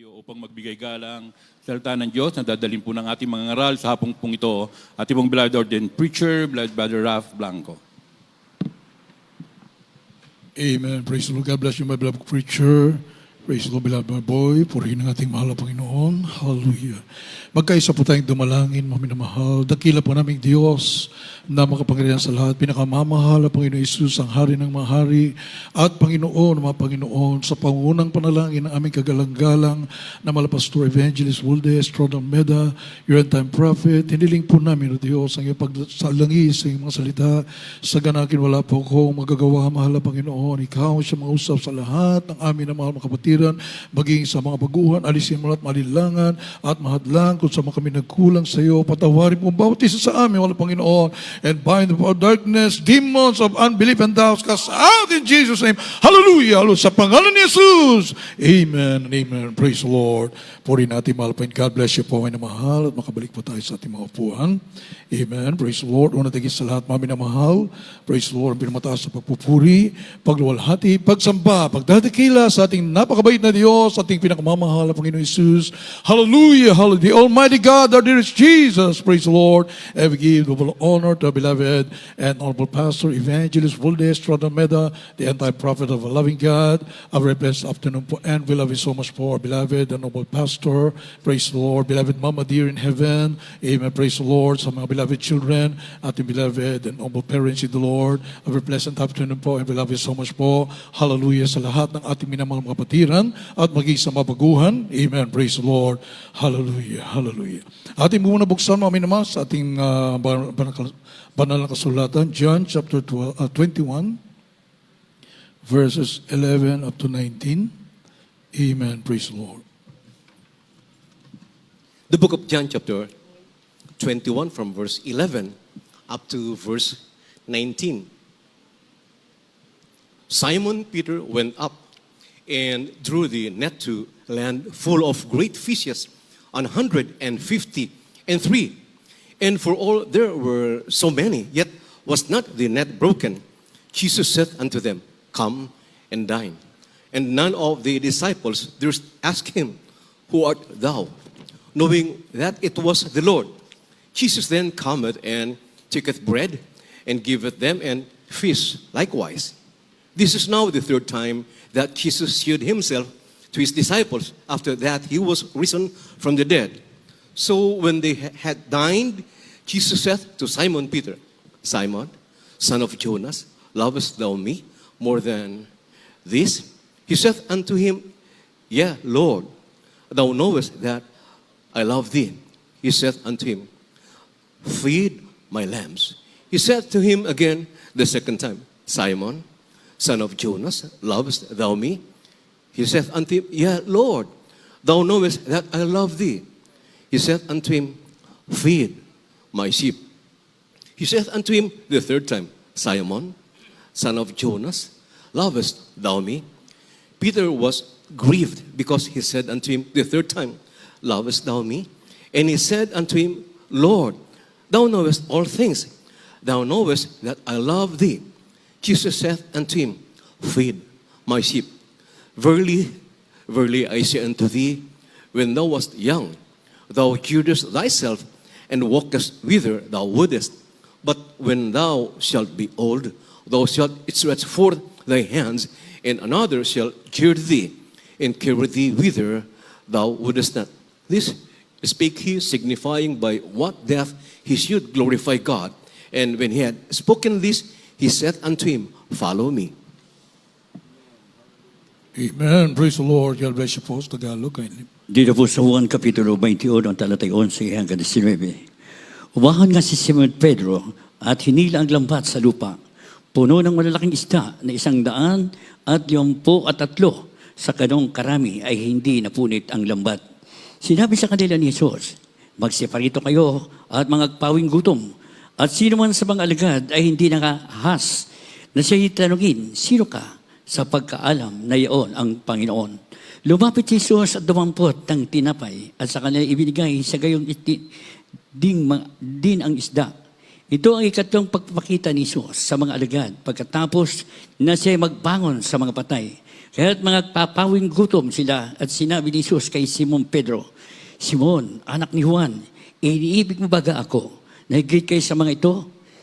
tayo upang magbigay galang sa salita ng Diyos na dadalhin po ng ating mga ngaral sa hapong pong ito. Ating pong beloved ordained preacher, beloved Brother Ralph Blanco. Amen. Praise the Lord. God bless you, my beloved preacher. Praise the Lord, beloved my boy. Purihin ang ating mahal na Panginoon. Hallelujah. Magkaisa po tayong dumalangin, mga minamahal. Dakila po naming Diyos na makapangyarihan sa lahat. Pinakamamahal na Panginoon Isus, ang hari ng mga hari at Panginoon, mga Panginoon, sa pangunang panalangin ng aming kagalang-galang na Malapastor Evangelist Wuldes, Trodang Meda, your end-time prophet. Hiniling po namin, O Diyos, ang iyong pagsalangis sa iyong mga salita. Sa ganakin, wala po akong magagawa, mahal na Panginoon. Ikaw siya mausap sa lahat ng amin na mga kapatiran, maging sa mga baguhan, alisin mo lahat malilangan at mahadlang kung sa mga kami nagkulang sa iyo. Patawarin mo bawat isa sa amin, wala Panginoon, and bind the power of darkness, demons of unbelief and doubts, cast out in Jesus' name. Hallelujah! Sa pangalan ni Jesus. Amen and amen. Praise the Lord. Puri natin, mahal po. God bless you po, ay na mahal, at makabalik po tayo sa ating mga upuan. Amen. Praise the Lord. Una tigis sa lahat, mami na mahal. Praise the Lord. Pinamataas sa pagpupuri, pagluwalhati, pagsamba, pagdadakila sa ating napakabait na Diyos, ating pinakamamahal na Panginoon Jesus. Hallelujah! Hallelujah! Almighty God, our dearest Jesus. Praise the Lord. And we give double honor to our beloved and honorable Pastor, Evangelist Wuldes, Trodang Meda, the anti-prophet of a loving God. A very blessed afternoon po, and we love you so much for our beloved and noble Pastor. Praise the Lord. Beloved Mama dear in heaven. Amen. Praise the Lord. Sa mga beloved children, ating beloved and noble parents in the Lord. A very pleasant afternoon po, and we love you so much po. Hallelujah sa lahat ng ating minamahal mga kapatiran at maging sa mabaguhan. Amen. Praise the Lord. Hallelujah. Hallelujah. Ating muna buksan, mga minamahal, sa ating banal na kasulatan, John chapter 21, verses 11 up to 19. Amen. Praise the Lord. The book of John chapter 21 from verse 11 up to verse 19. Simon Peter went up and drew the net to land full of great fishes, 153. And for all there were so many, yet was not the net broken. Jesus said unto them, Come and dine. And none of the disciples durst ask him, Who art thou? Knowing that it was the Lord. Jesus then cometh and taketh bread, and giveth them, and fish likewise. This is now the third time that Jesus shewed himself to his disciples after that he was risen from the dead. So when they had dined, Jesus said to Simon Peter, Simon, son of Jonas, lovest thou me more than this? He said unto him, Yea, Lord, thou knowest that I love thee. He said unto him, Feed my lambs. He said to him again the second time, Simon, son of Jonas, lovest thou me? He said unto him, Yea, Lord, thou knowest that I love thee. He said unto him, Feed my sheep. He said unto him the third time, Simon, son of Jonas, lovest thou me? Peter was grieved because he said unto him the third time, Lovest thou me? And he said unto him, Lord, thou knowest all things. Thou knowest that I love thee. Jesus said unto him, Feed my sheep. Verily, verily, I say unto thee, when thou wast young, thou girdest thyself and walkest whither thou wouldest. But when thou shalt be old, thou shalt stretch forth thy hands, and another shall gird thee, and carry thee whither thou wouldest not. This spake he, signifying by what death he should glorify God. And when he had spoken this, he said unto him, Follow me. Amen. Praise the Lord. God bless you po. Tagalog kindly. Dito po sa Juan Kapitulo 21, ang talatay 11 hanggang 19. Umahan nga si Simon Pedro at hinila ang lambat sa lupa. Puno ng malalaking isda na 153 sa kanong karami ay hindi napunit ang lambat. Sinabi sa kanila ni Jesus, Magseparito kayo at mangagpawing gutom. At sino man sa mga alagad ay hindi nakahas na siya'y tanungin, Sino ka? Sa pagkaalam na iyon ang Panginoon. Lumapit si Jesus at dumampot ng tinapay at sa kanila ibinigay sa gayong din ang isda. Ito ang ikatlong pagpapakita ni Jesus sa mga alagad pagkatapos na siya magbangon sa mga patay. Kaya't mga papawing gutom sila at sinabi ni Jesus kay Simon Pedro, Simon, anak ni Juan, iniibig mo baga ako? Nahigit kayo sa mga ito?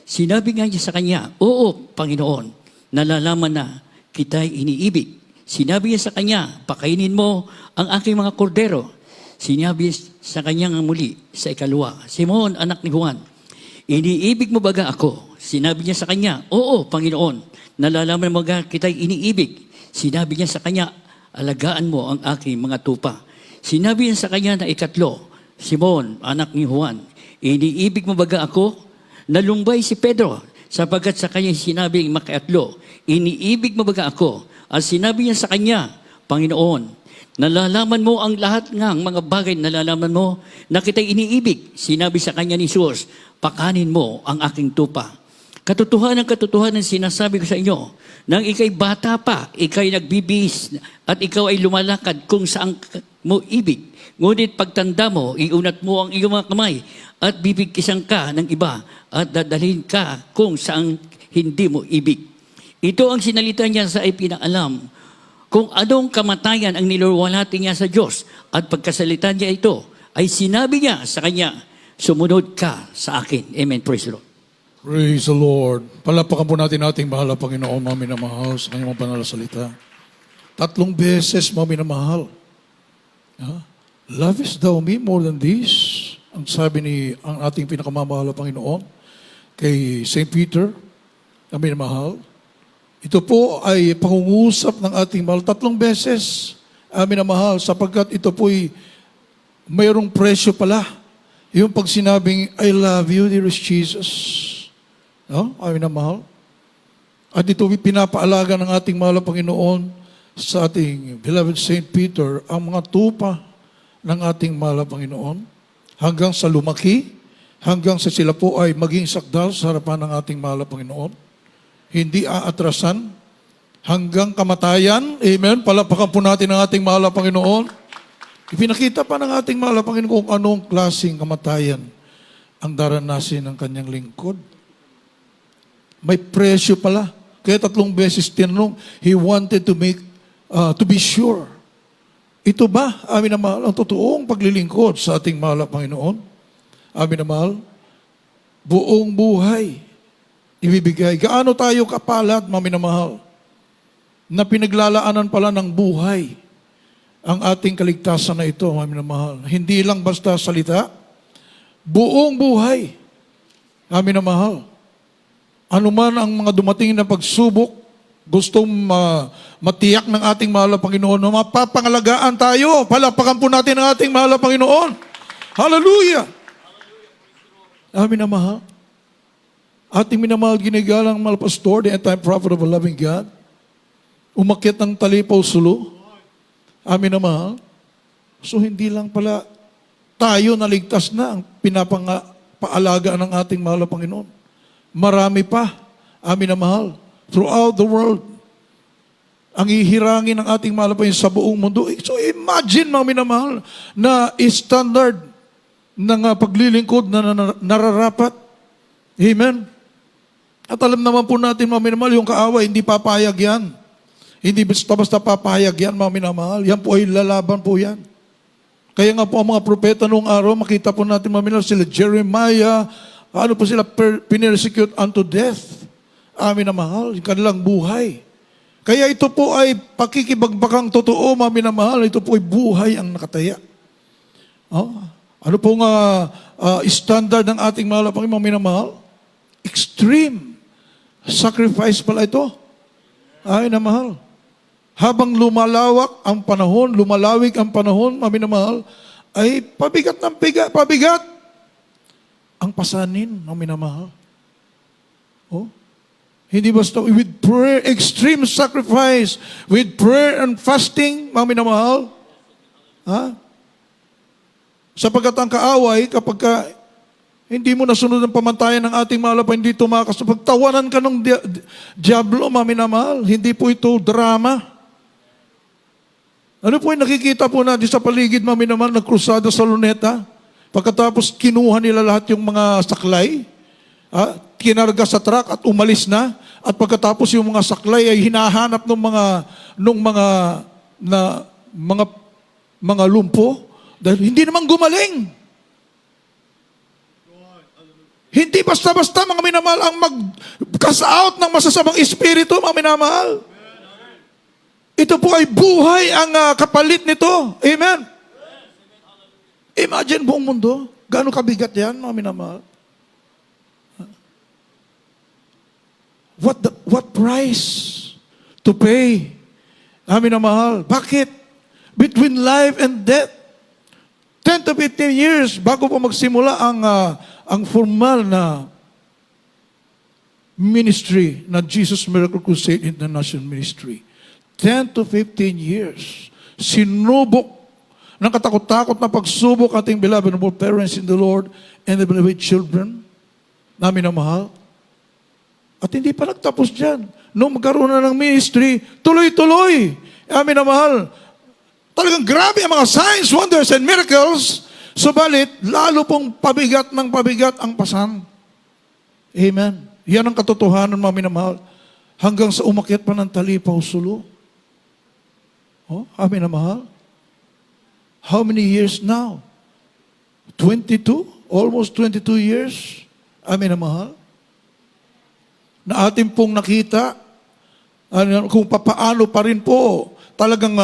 Sinabi nga niya sa kanya, Oo, Panginoon, nalalaman na kita'y iniibig. Sinabi niya sa kanya, pakainin mo ang aking mga kordero. Sinabi sa kanya nga muli sa ikalawa, Simon, anak ni Juan, iniibig mo baga ako? Sinabi niya sa kanya, Oo, Panginoon, nalalaman mo baga kita'y iniibig. Sinabi niya sa kanya, alagaan mo ang aking mga tupa. Sinabi niya sa kanya na ikatlo, Simon, anak ni Juan, iniibig mo baga ako? Nalumbay si Pedro, sapagkat sa kanya sinabing makaatlo, iniibig mo baga ako? At sinabi niya sa kanya, Panginoon, nalalaman mo ang lahat ng mga bagay, nalalaman mo na kita'y iniibig. Sinabi sa kanya ni Jesus, pakanin mo ang aking tupa. Katotohanan sinasabi ko sa inyo, nang ikay bata pa, ikay nagbibihis at ikaw ay lumalakad kung saan mo ibig. Ngunit pagtanda mo, iunat mo ang iyong mga kamay at bibigkisan ka ng iba at dadalhin ka kung saan hindi mo ibig. Ito ang sinalita niya sa ipinaalam kung anong kamatayan ang niluwalhati niya sa Diyos at pagkasalita niya ito ay sinabi niya sa kanya, sumunod ka sa akin. Amen. Praise the Lord. Praise the Lord. Palapakan po natin ating mahal na Panginoon, mga minamahal, sa kanyang mga banal na salita. 3 beses, mga minamahal. Lovest thou me more than this? Ang sabi ni ang ating pinakamamahal na Panginoon kay St. Peter, na minamahal. Ito po ay pangungusap ng ating mahal 3 beses, minamahal, sapagkat ito po'y mayroong presyo pala. Yung pag sinabing, I love you, dearest Jesus. No? Amin na mahal. At ito pinapaalaga ng ating mahal na Panginoon sa ating beloved St. Peter, ang mga tupa ng ating mahal na Panginoon hanggang sa lumaki, hanggang sa sila po ay maging sakdal sa harapan ng ating mahal na Panginoon. Hindi aatrasan hanggang kamatayan. Amen. Palapakan po natin ang ating mahal na Panginoon. Ipinakita pa ng ating mahal na Panginoon kung anong klaseng kamatayan ang daranasin ng kanyang lingkod. May presyo pala. Kaya 3 beses tinanong, he wanted to be sure. Ito ba, amin na mahal, ang totoong paglilingkod sa ating mahal na Panginoon? Amin na mahal, buong buhay ibibigay. Gaano tayo kapalad, amin na mahal, na pinaglalaanan pala ng buhay ang ating kaligtasan na ito, amin na mahal. Hindi lang basta salita, buong buhay, amin na mahal. Ano man ang mga dumating na pagsubok, gustong matiyak ng ating mahal na Panginoon na mapapangalagaan tayo. Palapakan po natin ang ating mahal na Panginoon. Hallelujah! Amin na mahal. Ating minamahal ginigalang mahal pastor, the end-time prophet of a loving God. Umakyat ng talipaw sulo. Amin na mahal. So hindi lang pala tayo naligtas na ang pinapaalagaan ng ating mahal na Panginoon. Marami pa, amin na mahal, throughout the world, ang ihirangin ng ating mahal na Panginoon sa buong mundo. So imagine, mga minamahal, na standard ng paglilingkod na nararapat. Amen? At alam naman po natin, mga minamahal, yung kaaway, hindi papayag yan. Hindi basta papayag yan, mga minamahal. Yan po ay lalaban po yan. Kaya nga po ang mga propeta noong araw, makita po natin, mga minamahal, sila Jeremiah, ano po sila pinersecute unto death. Amin na mahal, yung kanilang buhay. Kaya ito po ay pakikibagbakang totoo, mga minamahal. Ito po ay buhay ang nakataya. Ano pong standard ng ating mahal na Panginoon, mga minamahal? Extreme sacrifice pala ito. Amin na mahal. Habang lumalawak ang panahon, lumalawig ang panahon, mga minamahal, ay pabigat ng pabigat. Ang pasanin, mga minamahal. Hindi basta with prayer, extreme sacrifice, with prayer and fasting, mga minamahal. Sapagkat ang kaaway, kapag hindi mo nasunod ang pamantayan ng ating mahal pa, hindi tumakas. Pagtawanan ka ng diablo, mga minamahal, hindi po ito drama. Ano po yung nakikita po natin sa paligid, mga minamahal, nagkrusada sa Luneta? Pagkatapos kinuha nila lahat yung mga saklay, kinarga sa truck at umalis na. At pagkatapos yung mga saklay ay hinahanap ng mga lumpo dahil hindi naman gumaling. Hindi basta-basta mga minamahal ang mag-cast out ng masasamang espiritu, mga minamahal. Ito po ay buhay ang kapalit nito. Amen. Imagine buong mundo. Gaano kabigat yan, mga minamahal? What price to pay? Mga minamahal. Bakit? Between life and death. 10 to 15 years bago po magsimula ang formal na ministry na Jesus Miracle Crusade International Ministry. 10 to 15 years. Sinubok ng katakot-takot na pagsubok ating beloved and parents in the Lord and the beloved children namin na mahal. At hindi pa nagtapos dyan. Nung magkaroon na ng ministry, tuloy-tuloy. Amin na mahal. Talagang grabe ang mga signs, wonders, and miracles. Subalit, lalo pong pabigat ng pabigat ang pasan. Amen. Yan ang katotohanan, mga minamahal. Hanggang sa umakyat pa ng talipaw sulo. Oh, amin na mahal. How many years now? 22? Almost 22 years. Amin na mahal. Na atin pong nakita kung papaano pa rin po talagang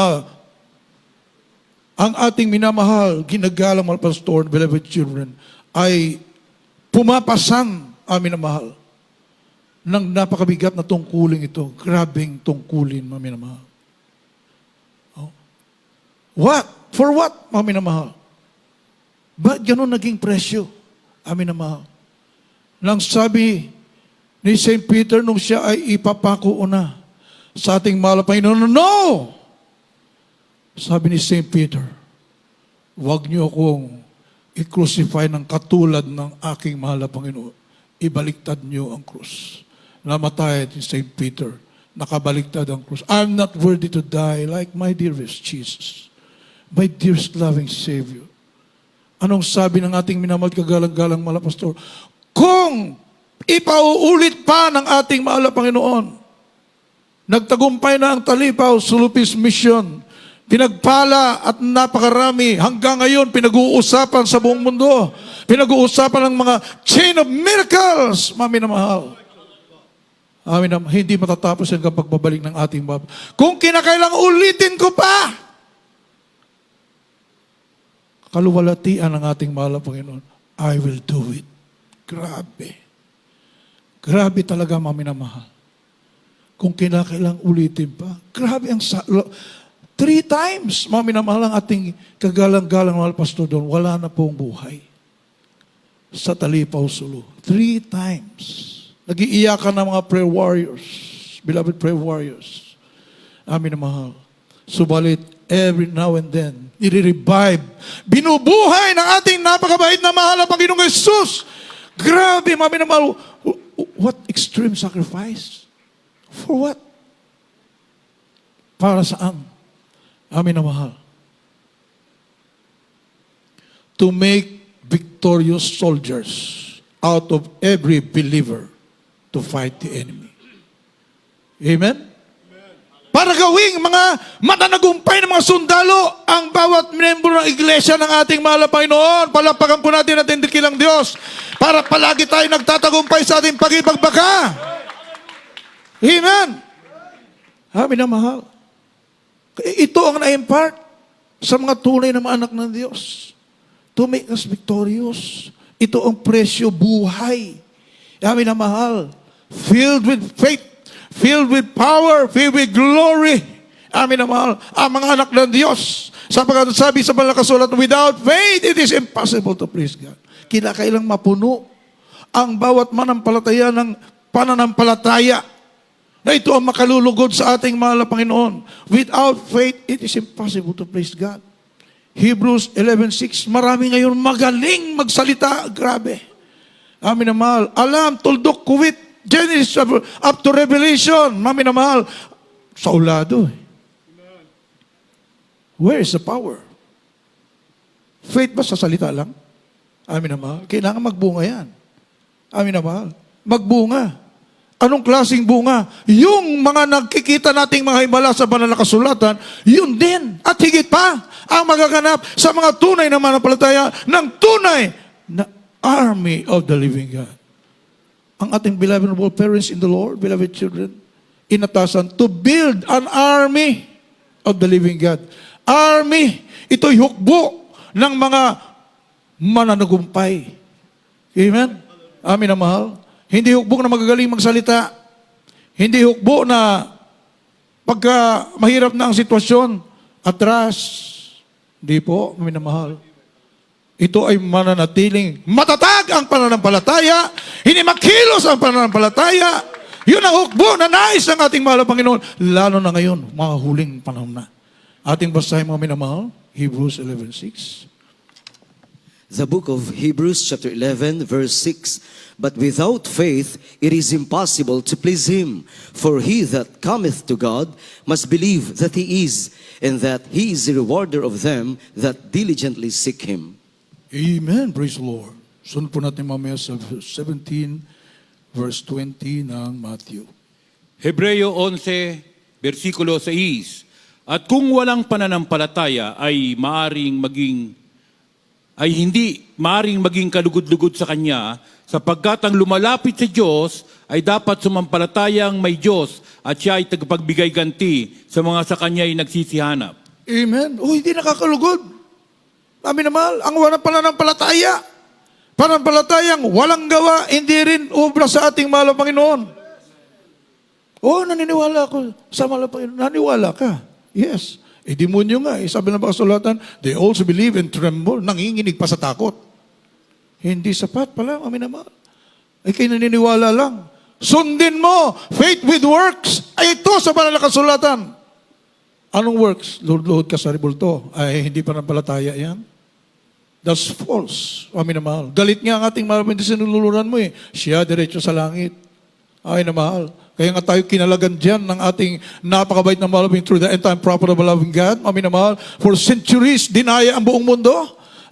ang ating minamahal, ginagalang mga pastor, beloved children, ay pumapasan, amin na mahal, ng napakabigat na tungkulin ito. Grabing tungkulin, amin na mahal. Oh. What? For what, amin na mahal? Ba't ganun naging presyo, amin na mahal? Nang sabi ni St. Peter nung siya ay ipapako na sa ating mahal na Panginoon, no! Sabi ni St. Peter, huwag niyo akong i-crucify ng katulad ng aking mahal na Panginoon. Ibaliktad niyo ang krus. Namatay ni St. Peter, nakabaliktad ang krus. I'm not worthy to die like my dearest Jesus, my dearest loving Savior. Anong sabi ng ating minamahal kagalang-galang mahal na pastor? Kung ipauulit pa ng ating mahal na Panginoon, nagtagumpay na ang Talipaw Sulupis Mission, pinagpala at napakarami. Hanggang ngayon, pinag-uusapan sa buong mundo. Pinag-uusapan ng mga chain of miracles. Mami na mahal. Amin na, hindi matatapos yan kapag babalik ng ating Baba. Kung kinakailang ulitin ko pa, kaluwalhatian ng ating mahal na Panginoon, I will do it. Grabe. Grabe talaga, mami na mahal. Kung kinakailang ulitin pa, grabe ang 3 times, mami na mahal ang ating kagalang-galang mahal pastor doon, wala na pong buhay. Sa Talipaw Sulu. 3 times. Nag-iiyakan ng mga prayer warriors, beloved prayer warriors. Amin na mahal. Subalit, every now and then, nire-revive, binubuhay ng ating napakabait na mahal na Panginoong Jesus. Grabe, mami na mahal. What extreme sacrifice? For what? Para saan? Amin na mahal. To make victorious soldiers out of every believer to fight the enemy. Amen? Para gawing mga mananagumpay ng mga sundalo ang bawat membro ng iglesia ng ating mahal na Panginoon. Palapakan po natin ang tindikilang Diyos para palagi tayo nagtatagumpay sa ating pagipagbaka. Amen? Amin na mahal. Ito ang na-impart sa mga tunay na mga anak ng Diyos. To make us victorious. Ito ang presyo buhay. Amin na mahal. Filled with faith, filled with power, filled with glory. Amin na mahal. Ang mga anak ng Diyos. Sapagkat sabi sa banal na kasulat, without faith, it is impossible to please God. Kinakailang mapuno ang bawat manampalataya ng pananampalataya na ito ang makalulugod sa ating mahal na Panginoon. Without faith, it is impossible to please God. Hebrews 11:6, marami ngayon magaling magsalita. Grabe. Amin na mahal. Alam, tuldok, kuwit, Genesis up to Revelation. Amin na mahal. Sa ulado. Where is the power? Faith ba sa salita lang? Amin na mahal. Kailangan magbunga yan. Amin na mahal. magbunga. Anong klaseng bunga? Yung mga nagkikita nating mga himala sa banal na kasulatan, yun din. At higit pa, ang magaganap sa mga tunay na mananampalataya ng tunay na army of the living God. Ang ating beloved parents in the Lord, beloved children, inatasan to build an army of the living God. Army, ito'y hukbo ng mga mananagumpay. Amen? Amin na mahal. Hindi hukbo na magagaling magsalita. Hindi hukbo na pagka mahirap na ang sitwasyon, atras. Hindi po, amin na mahal. Ito ay mananatiling matatag ang pananampalataya, hindi makilos ang pananampalataya. Yun ang hukbo na nais ng ating mahal na Panginoon, lalo na ngayon, mga huling panahon na. Ating basahin mga minamahal, Hebrews 11:6. The book of Hebrews chapter 11 verse 6. But without faith it is impossible to please him. For he that cometh to God must believe that he is, and that he is the rewarder of them that diligently seek him. Amen. Praise the Lord. Sunod po natin mamaya sa 17 verse 20 ng Matthew. Hebreo 11, versikulo 6. At kung walang pananampalataya ay hindi maaring maging kalugod-lugod sa Kanya, sapagkat ang lumalapit sa Diyos ay dapat sumampalatayang may Diyos at siya ay tagapagbigay ganti sa mga sa Kanya ay nagsisihanap. Amen. Oh, hindi nakakalugod. Amin na mahal, ang walang pananampalataya. Pananampalatayang walang gawa, hindi rin obra sa ating mahal na Panginoon. Oh, naniniwala ako sa mahal na Panginoon. Naniwala ka. Yes. Demonyo nga. Sabi ng kasulatan, they also believe and tremble. Nanginginig pa sa takot. Hindi sapat pala, amin na mahal. Ay kayo naniniwala lang. Sundin mo, faith with works. Ay ito sa banal na kasulatan. Anong works? Luhod ka sa ribulto. Ay hindi pa nampalataya yan. That's false. Amin na mahal. Galit nga ang ating mahal, hindi sinululuran mo eh. Siya diretso sa langit. Ay na mahal. Kaya nga tayo kinalagan dyan ng ating napakabait na mahal through the end time prophet of the loving God. Amin na mahal. For centuries, dinaya ang buong mundo.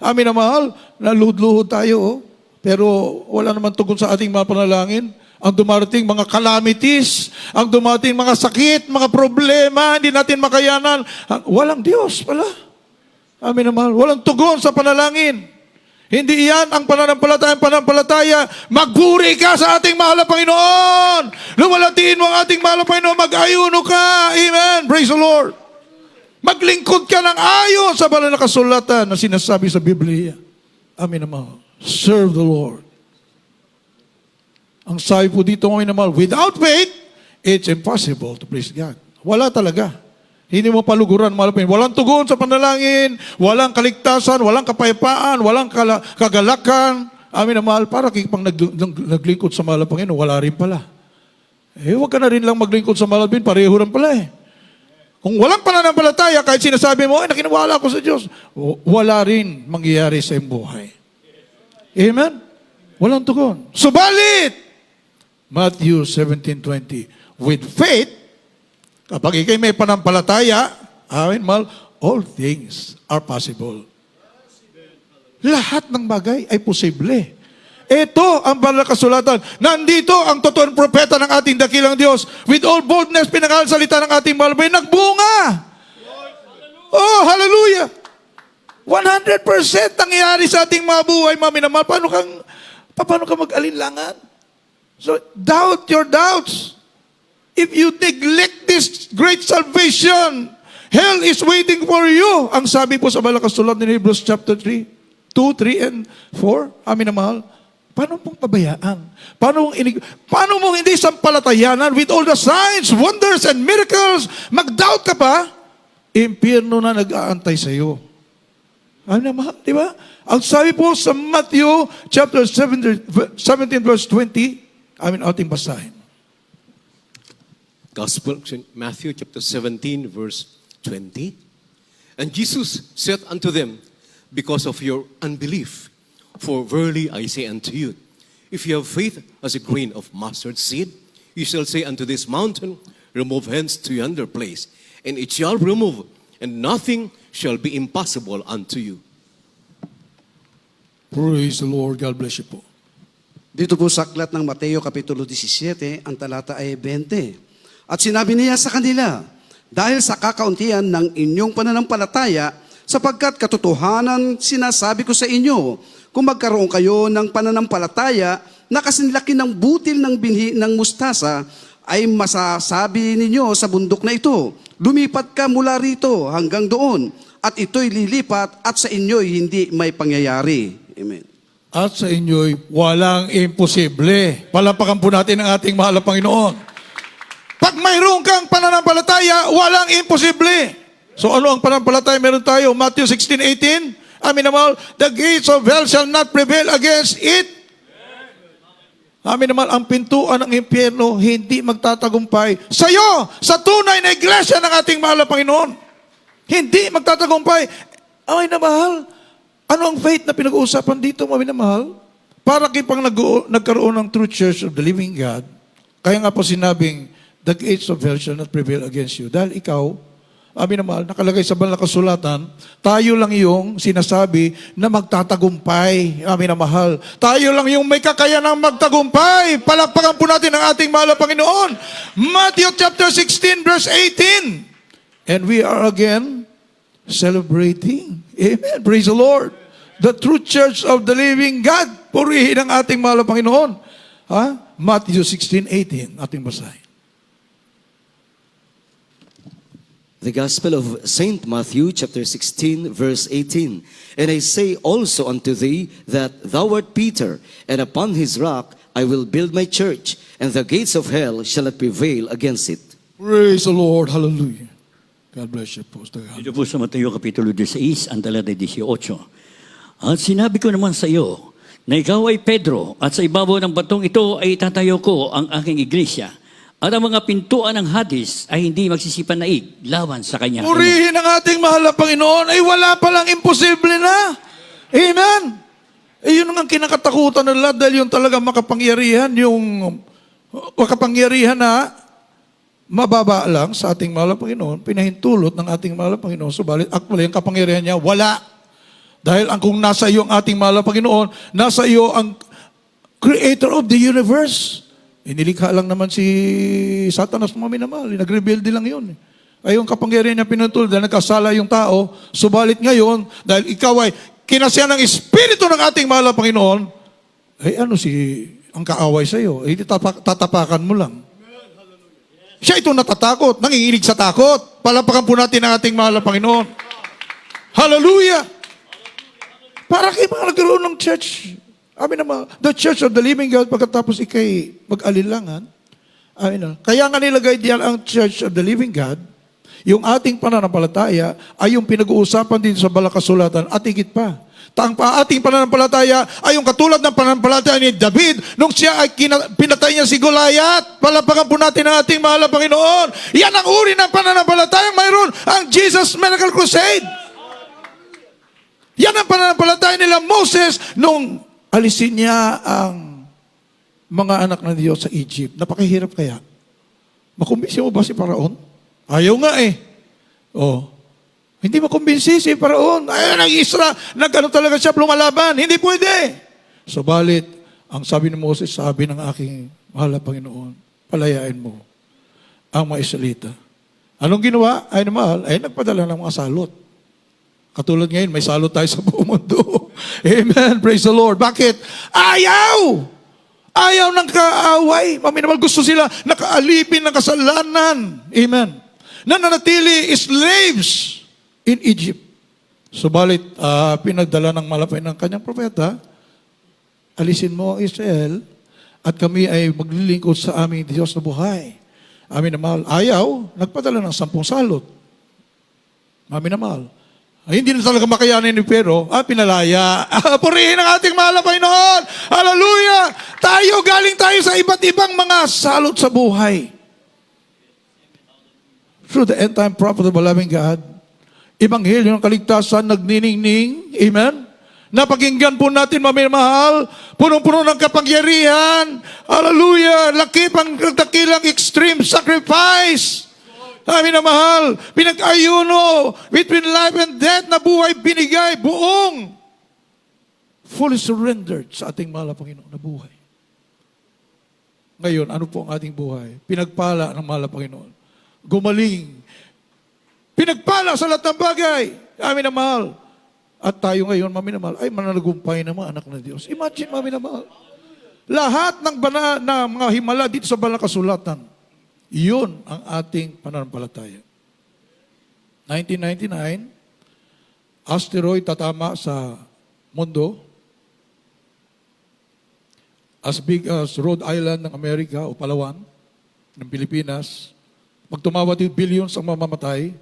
Amin na mahal. Naluhod-luhod tayo. Oh. Pero wala naman tugon sa ating mga panalangin. Ang dumarating mga calamities, ang dumating mga sakit, mga problema, hindi natin makayanan. Walang Diyos pala. Amin na mahal. Walang tugon sa panalangin. Hindi yan ang pananampalataya. Magburi ka sa ating mahal na Panginoon. Lumalatiin mo ang ating mahal na Panginoon. Mag-ayuno ka. Amen. Praise the Lord. Maglingkod ka ng ayon sa banal na kasulatan na sinasabi sa Biblia. Amin na mahal. Serve the Lord. Ang sabi po dito ngayon na mahal, without faith, it's impossible to please God. Wala talaga. Hindi mo paluguran, mahal pa. Walang tugon sa panalangin, walang kaligtasan, walang kapayapaan, walang kagalakan. Amin na mahal, para pang naglingkod sa mahal na Panginoon, wala rin pala. Huwag ka na rin lang maglingkod sa mahal na Panginoon, pareho rin pala eh. Kung walang pananampalataya, kahit sinasabi mo, nakiniwala ako sa Diyos, wala rin mangyayari sa iyong buhay. Amen? Walang tugon. Subalit, Matthew 17:20, with faith, kapag ikay may panampalataya, amin mahal, all things are possible. Lahat ng bagay ay posible. Ito ang banal na kasulatan. Nandito ang totoong propeta ng ating dakilang Diyos. With all boldness, pinangasalita ng ating malabay, nagbunga. Oh, hallelujah. 100% nangyayari sa ating mga buhay, mami na mahal. Paano ka mag-alinlangan? So, doubt your doubts. If you neglect this great salvation, hell is waiting for you. Ang sabi po sa banal na kasulatan ni Hebrews chapter 3, 2, 3, and 4. Amin na mahal. Paano mong pabayaan? Paano mong hindi sampalatayanan with all the signs, wonders, and miracles? Mag-doubt ka pa? Impyerno na nag-aantay sa iyo. Amin na mahal, di ba? Ang sabi po sa Matthew chapter 17 verse 20, ating basahin. Gospel, Matthew chapter 17, verse 20. And Jesus said unto them, because of your unbelief, for verily I say unto you, if you have faith as a grain of mustard seed, you shall say unto this mountain, remove hence to yonder place, and it shall remove, and nothing shall be impossible unto you. Praise the Lord. God bless you po. Dito po sa aklat ng Mateo Kapitulo 17, ang talata ay 20. At sinabi niya sa kanila, dahil sa kakauntian ng inyong pananampalataya, sapagkat katotohanan sinasabi ko sa inyo, kung magkaroon kayo ng pananampalataya na kasinlaki ng butil ng binhi ng mustasa, ay masasabi ninyo sa bundok na ito, lumipat ka mula rito hanggang doon, at ito'y lilipat at sa inyo'y hindi may pangyayari. Amen. At sa inyo'y walang imposible. Palapakan po natin ang ating mahal na Panginoon. Pag mayroon kang pananampalataya, walang imposible. So ano ang pananampalataya meron tayo? Matthew 16:18. Amin naman, the gates of hell shall not prevail against it. Amin naman, ang pintuan ng impyerno hindi magtatagumpay sa'yo, sa tunay na iglesia ng ating mahal na Panginoon. Hindi magtatagumpay. Ay na mahal, ano ang faith na pinag-uusapan dito, mami na mahal? Para kipang nagkaroon ng true church of the living God, kaya nga po sinabing, the gates of hell shall not prevail against you. Dahil ikaw, amin na mahal, nakalagay sa banal na kasulatan, tayo lang yung sinasabi na magtatagumpay. Amin na mahal. Tayo lang yung may kakayanang magtagumpay. Palakpakan po natin ang ating mahal na Panginoon. Matthew chapter 16 verse 18. And we are again celebrating. Amen. Praise the Lord. The true church of the living God. Purihin ang ating mahal na Panginoon. Ha? Matthew 16:18. Ating basahin. The Gospel of Saint Matthew, chapter 16, verse 18. And I say also unto thee that thou art Peter, and upon his rock I will build my church, and the gates of hell shall not prevail against it. Praise the Lord. Hallelujah. God bless you, Pastor. Dito po sa Mateo Kapitulo 16, ang talata 18. At sinabi ko naman sa iyo, na ikaw ay Pedro, at sa ibabaw ng batong ito ay itatayo ko ang aking iglesia. At ang mga pintuan ng Hades ay hindi magsisipanaig laban sa kanya. Purihin ang ating mahal na Panginoon, ay wala palang imposible na. Amen. Eh, yun ang kinakatakutan nila dahil yung talaga makapangyarihan, yung makapangyarihan na mababa lang sa ating mahal na Panginoon, pinahintulot ng ating mahal na Panginoon. Subalit, actually, ang kapangyarihan niya, wala. Dahil kung nasa iyo ang ating mahal na Panginoon, nasa iyo ang creator of the universe. Inilikha lang naman si Satanas mga minamahal. Nag-rebuild lang yun. Ay yung kapangyarihan niya pinutol dahil nagkasala yung tao. Subalit ngayon, dahil ikaw ay kinasya ng Espiritu ng ating mahal na Panginoon, ay ano ang kaaway sa iyo? Ay tatapakan mo lang. Siya ito natatakot, nanginginig sa takot. Palapakan po natin ang ating mahal na Panginoon. Hallelujah! Para kayo mga nagkaroon ng church. Amin naman, the church of the living God, pagkatapos ikay mag-alilangan. Amin na. Kaya nga nilagay diyan ang church of the living God, yung ating pananampalataya ay yung pinag-uusapan din sa balakasulatan at higit pa. Ating pananampalataya ay yung katulad ng pananampalataya ni David nung siya ay pinatay niya si Goliath. Palapakan po natin ang ating mahal na Panginoon. Yan ang uri ng pananampalataya mayroon ang Jesus Miracle Crusade. Yan ang pananampalataya nila Moses nung alisin niya ang mga anak ng Diyos sa Egypt. Napakahirap kaya. Makumbinsi mo ba si Paraon? Ayaw nga eh. Oh. Hindi makumbinsi si Paraon. Ayaw nag-ano talaga siya, lumalaban. Hindi pwede. Subalit, ang sabi ni Moses, sabi ng aking mahal na Panginoon, palayain mo ang mga Israelita. Anong ginawa? Ay mahal, ay nagpadala ng mga salot. Katulad ngayon, may salot tayo sa buong mundo. Amen. Praise the Lord. Bakit? Ayaw! Ayaw ng kaaway. Maminamal gusto sila nakaalipin ng kasalanan. Amen. Nananatili slaves in Egypt. Subalit, pinagdala ng malapay ng kanyang propeta, alisin mo ang Israel at kami ay maglilingkod sa aming Diyos na buhay. Amin na mahal. Ayaw, nagpadala ng 10 salot. Amin na mahal. Ay, hindi na talaga makayanin ni Pero, pinalaya. Purihin ang ating mahal na Panginoon. Hallelujah! Galing tayo sa iba't ibang mga salot sa buhay. Through the end time prophet of the loving God, Ebanghelyo ng kaligtasan, nagniningning. Amen? Napakinggan po natin, mamimahal, punong-puno ng kapangyarihan. Hallelujah! Dakilang extreme sacrifice. Amin na mahal, pinag-ayuno, between life and death na buhay binigay, buong, fully surrendered sa ating mahal na Panginoon na buhay. Ngayon, ano po ang ating buhay? Pinagpala ng mahal na Panginoon. Gumaling. Pinagpala sa lahat ng bagay. Amin na mahal. At tayo ngayon, mami na mahal, ay mananagumpay na mga anak ng Diyos. Imagine, mami na mahal. Lahat ng na mga himala dito sa banal na kasulatan, yun ang ating pananampalataya. 1999, asteroid tatama sa mundo, as big as Rhode Island ng Amerika o Palawan ng Pilipinas. Pag tumawad yung billions ang mamamatay,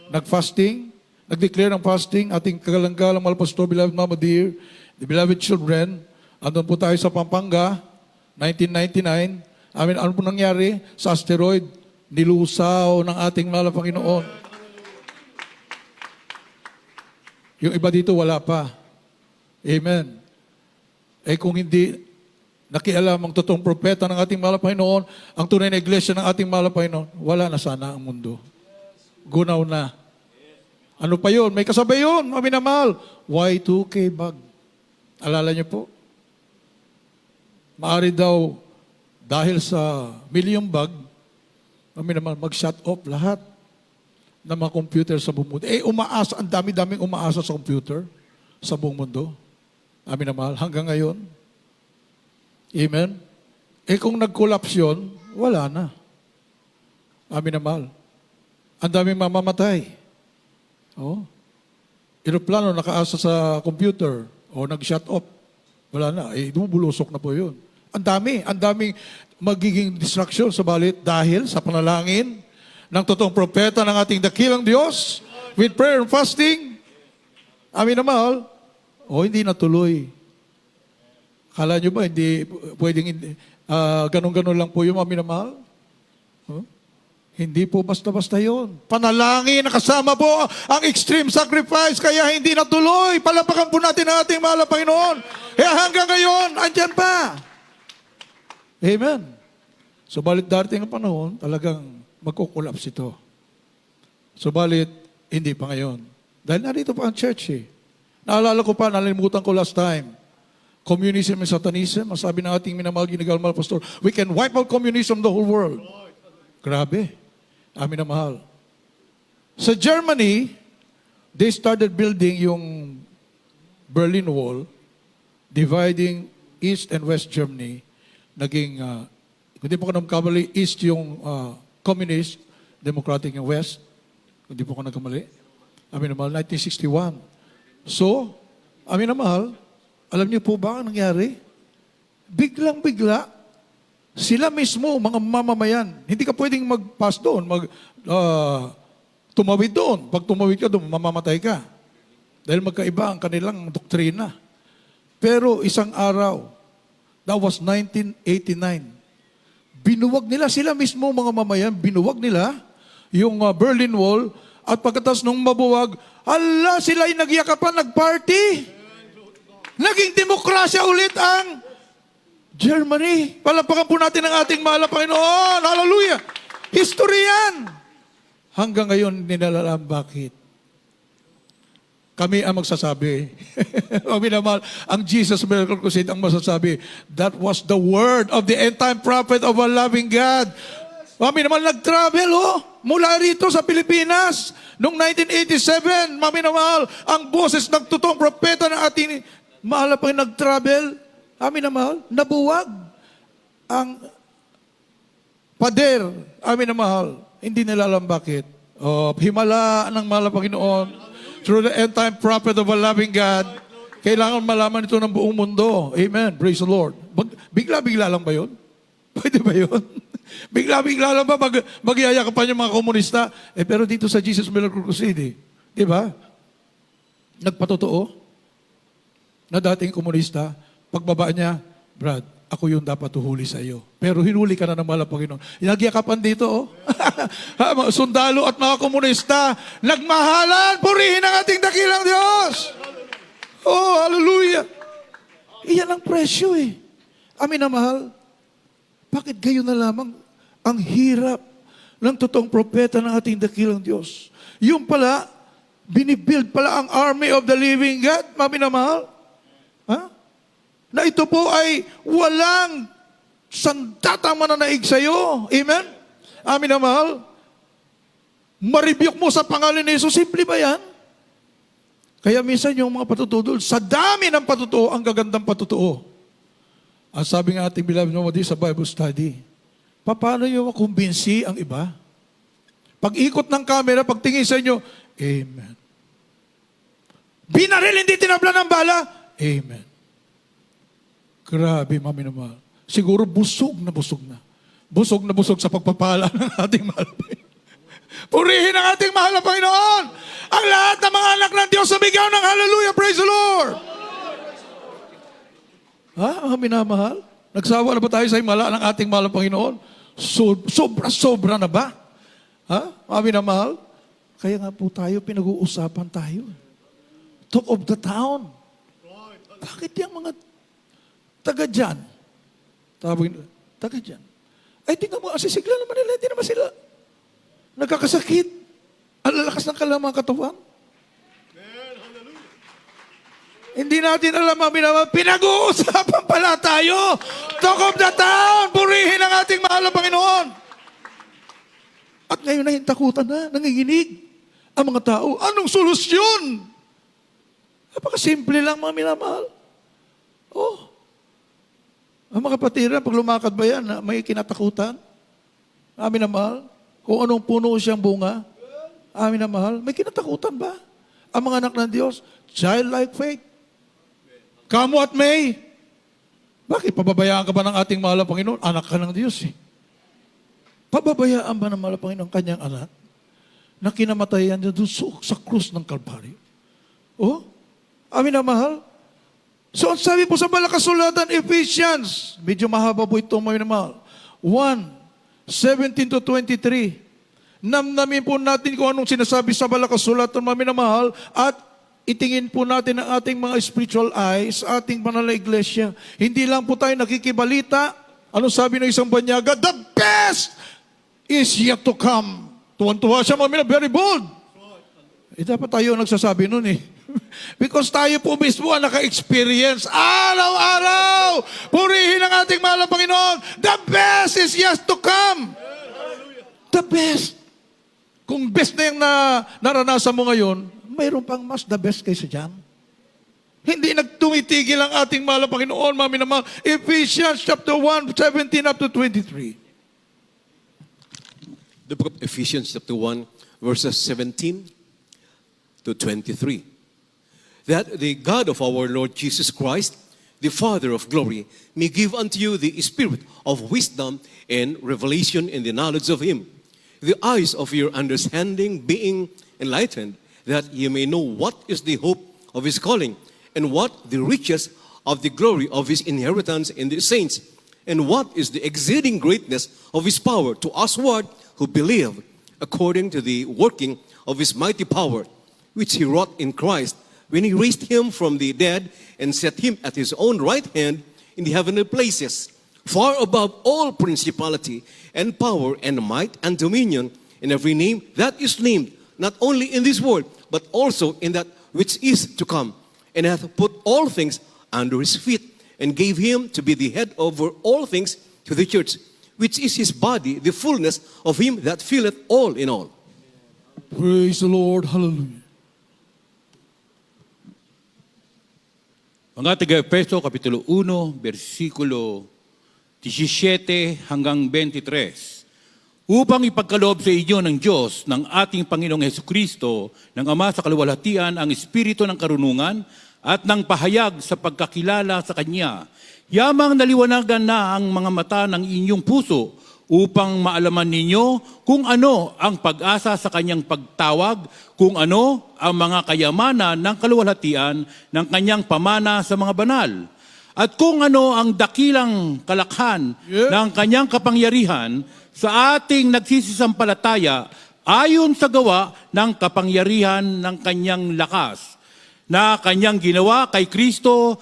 nag-fasting, nag-declare ng fasting, ating kagalang-galang mahal Pastor, beloved Mama Dear, the beloved children, andun po tayo sa Pampanga, 1999. Amin, ano po nangyari? Sa asteroid, nilusaw ng ating mahal na Panginoon. Yung iba dito, wala pa. Amen. Eh kung hindi nakialam ang totoong propeta ng ating mahal na Panginoon, ang tunay na iglesia ng ating mahal na Panginoon, wala na sana ang mundo. Gunaw na. Ano pa yun? May kasabay yun, mami na mahal. Y2K bug. Alala niyo po? Maari daw, dahil sa million bug, mami na mahal, mag-shut off lahat ng mga computer sa buong mundo. Eh, umaasa, ang dami-daming umaasa sa computer sa buong mundo. Amin na mahal, hanggang ngayon. Amen? Eh kung nag-collapse yun, wala na. Amin na mahal. Ang daming mamamatay. Oh. Aeroplano nakaasa sa computer o nag-shut off. Wala na. Eh, bumubulusok na po yun. Ang daming magiging distraction sa balit dahil sa panalangin ng totoong propeta ng ating dakilang Diyos with prayer and fasting. Amin na mahal. O hindi natuloy. Kala nyo ba hindi pwedeng ganun-ganun lang po yung amin na mahal? Huh? Hindi po basta-basta yun. Panalangin, nakasama po ang extreme sacrifice, kaya hindi natuloy. Palapakan po natin ang ating mahal na Panginoon. Kaya hanggang ngayon, andyan pa. Amen. Subalit darating ang panahon, talagang magkukulaps ito. Subalit, hindi pa ngayon. Dahil narito pa ang church eh. Naalala ko pa, nalimutan ko last time. Communism and Satanism, ang sabi ng ating minamahal ginagalmal pastor, we can wipe out communism the whole world. Grabe. Amin na mahal. Sa Germany, they started building yung Berlin Wall, dividing East and West Germany. Naging, kung di po ko nagkamali, East yung communist, democratic yung West. Kung di po ko nagkamali. Amin na mahal, 1961. So, amin na mahal, alam niyo po ba ang nangyari? Biglang-bigla, sila mismo, mga mamamayan, hindi ka pwedeng mag-pass doon, tumawid doon. Pag tumawid ka doon, mamamatay ka. Dahil magkaiba ang kanilang doktrina. Pero isang araw, that was 1989, binuwag nila sila mismo, mga mamayan, binuwag nila yung Berlin Wall, at pagkatapos nung mabuwag, sila'y nagyakapan, nagparty. Naging demokrasya ulit ang Germany. Palapakan po natin ang ating mahal na Panginoon. Hallelujah! History yan! Hanggang ngayon, ninalalam bakit. Kami ang magsasabi. Ang Jesus Miracle Crusade ang masasabi, that was the word of the end-time prophet of our loving God. Mami naman nag-travel, mula rito sa Pilipinas. Noong 1987, mami naman, ang boses ng totoong propeta ng ating mahal na Panginoon nag-travel. Amin na mahal, nabuwag ang pader. Amin na mahal, hindi nila alam bakit. Himala ng mahal na Panginoon through the end-time prophet of a loving God. Kailangan malaman ito ng buong mundo. Amen. Praise the Lord. Bigla-bigla lang ba yun? Pwede ba yun? Bigla-bigla lang ba magyayakapan yung mga komunista? Pero dito sa Jesus Miracle Crusade, di ba? Nagpatotoo na dating komunista, pagbaba niya, Brad, ako yung dapat tuhuli sa iyo. Pero hinuli ka na ng mahal na Panginoon. Nagyakapan dito, mga sundalo at mga komunista, nagmahalan, purihin ang ating dakilang Diyos. Oh, hallelujah. Iyan ang presyo eh. Amin na mahal. Bakit gayon na lamang ang hirap ng totoong propeta ng ating dakilang Diyos? Yung pala, binibuild pala ang army of the living God. Amin na mahal. Ha? Na ito po ay walang sandatang mananaig sa iyo. Amen? Amin na mahal. Maribyok mo sa pangalan ni Jesus. Simple ba yan? Kaya minsan yung mga patutudol, sa dami ng patutuo, ang gagandang patutuo. Ang sabi ng ating beloved Mama sa Bible study, paano nyo makumbinsi ang iba? Pag ikot ng camera, pagtingin sa inyo, Amen. Binaril, hindi tinabla ng bala, Amen. Grabe, mami na mahal. Siguro busog na busog na. Busog na busog sa pagpapala ng ating mahal. Purihin ang ating mahal na Panginoon. Ang lahat ng mga anak ng Diyos sumigaw ng hallelujah, praise the Lord. Ha, mga minamahal? Nagsawa na ba tayo sa himala ng ating mahal na Panginoon? Sobra na ba? Ha, mga minamahal? Kaya nga po tayo, pinag-uusapan tayo. Talk of the town. Bakit yung mga taga dyan? Taga dyan. Ay, tingnan mo, asisigla naman nila, hindi naman sila nagkakasakit. Ang lalakas ng kalamang katawan. Hindi natin alam, pinag-uusapan pala tayo. Talk of the town. Purihin ang ating mahal na Panginoon. At ngayon na takutan na, nanginginig ang mga tao. Anong solusyon? Napakasimple lang, mga minamahal. Oh. Ang mga kapatiran, pag lumakad ba yan, may kinatakutan? Amin na mahal. Kung anong puno siyang bunga, amin na mahal, may kinatakutan ba? Ang mga anak ng Diyos, childlike faith. Come what may. Bakit? Pababayaan ka ba ng ating mahal na Panginoon? Anak ka ng Diyos eh. Pababayaan ba ng mahal na Panginoon ang kanyang anak na kinamatayan niya doon sa krus ng Kalbaryo? Oh, amin na mahal. So, ang sabi po sa balakasulatan, Ephesians, medyo mahaba po ito, mga mahal. 1:17 to 23. Namnamin po natin kung anong sinasabi sa balakasulatan, mga minamahal, at itingin po natin ang ating mga spiritual eyes sa ating banal na iglesia. Hindi lang po tayo nakikibalita. Ano sabi ng isang banyaga? The best is yet to come. Tuwan-tuwa siya, mga minamahal, very bold. Dapat tayo nagsasabi nun eh. Because tayo po mismo ang naka-experience araw-araw. Purihin ang ating mahal na Panginoon. The best is yet to come. The best. Kung best na yung naranasan mo ngayon, mayroon pang mas the best kaysa dyan. Hindi nagtumitigil ang ating mahal na Panginoon, mami na mahal. Ephesians chapter 1:17 up to 23. The book of Ephesians chapter 1, verses 17 to 23. That the God of our Lord Jesus Christ, the Father of glory, may give unto you the spirit of wisdom and revelation in the knowledge of Him, the eyes of your understanding being enlightened, that ye may know what is the hope of His calling, and what the riches of the glory of His inheritance in the saints, and what is the exceeding greatness of His power to usward who believe, according to the working of His mighty power, which He wrought in Christ, when He raised Him from the dead and set Him at His own right hand in the heavenly places, far above all principality and power and might and dominion, in every name that is named, not only in this world, but also in that which is to come, and hath put all things under His feet, and gave Him to be the head over all things to the church, which is His body, the fullness of Him that filleth all in all. Praise the Lord. Hallelujah. Mga taga-Efeso, Kapitulo 1, versikulo 17 hanggang 23. Upang ipagkaloob sa inyo ng Diyos, ng ating Panginoong Hesukristo, ng Ama sa kaluwalhatian, ang Espiritu ng karunungan at ng pahayag sa pagkakilala sa Kanya, yamang naliwanagan na ang mga mata ng inyong puso upang maalaman ninyo kung ano ang pag-asa sa Kanyang pagtawag, kung ano ang mga kayamanan ng kaluwalhatian ng Kanyang pamana sa mga banal, at kung ano ang dakilang kalakhan ng Kanyang kapangyarihan sa ating nagsisisampalataya ayon sa gawa ng kapangyarihan ng Kanyang lakas, na Kanyang ginawa kay Kristo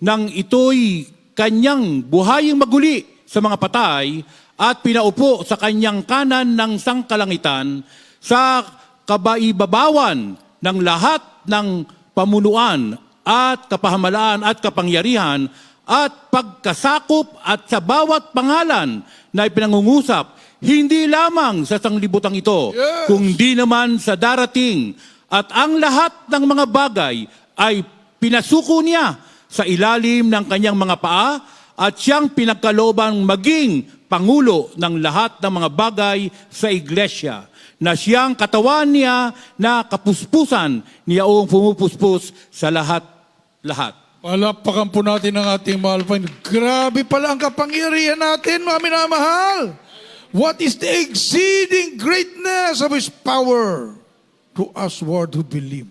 nang ito'y Kanyang buhaying maguli sa mga patay at pinaupo sa Kanyang kanan ng sangkalangitan sa kabaibabawan ng lahat ng pamunuan at kapahamalaan at kapangyarihan at pagkasakop at sa bawat pangalan na ipinangungusap, hindi lamang sa sanglibutang ito, kundi naman sa darating. At ang lahat ng mga bagay ay pinasuko niya sa ilalim ng kanyang mga paa at siyang pinagkaloobang maging pangulo ng lahat ng mga bagay sa iglesia, na siyang katawan niya na kapuspusan niyaong pumupuspos sa lahat-lahat. Palakpakan po natin ang ating mahal Panginoon. Grabe pala ang kapangyarihan natin, mga minamahal. What is the exceeding greatness of His power to us, Lord, who believe?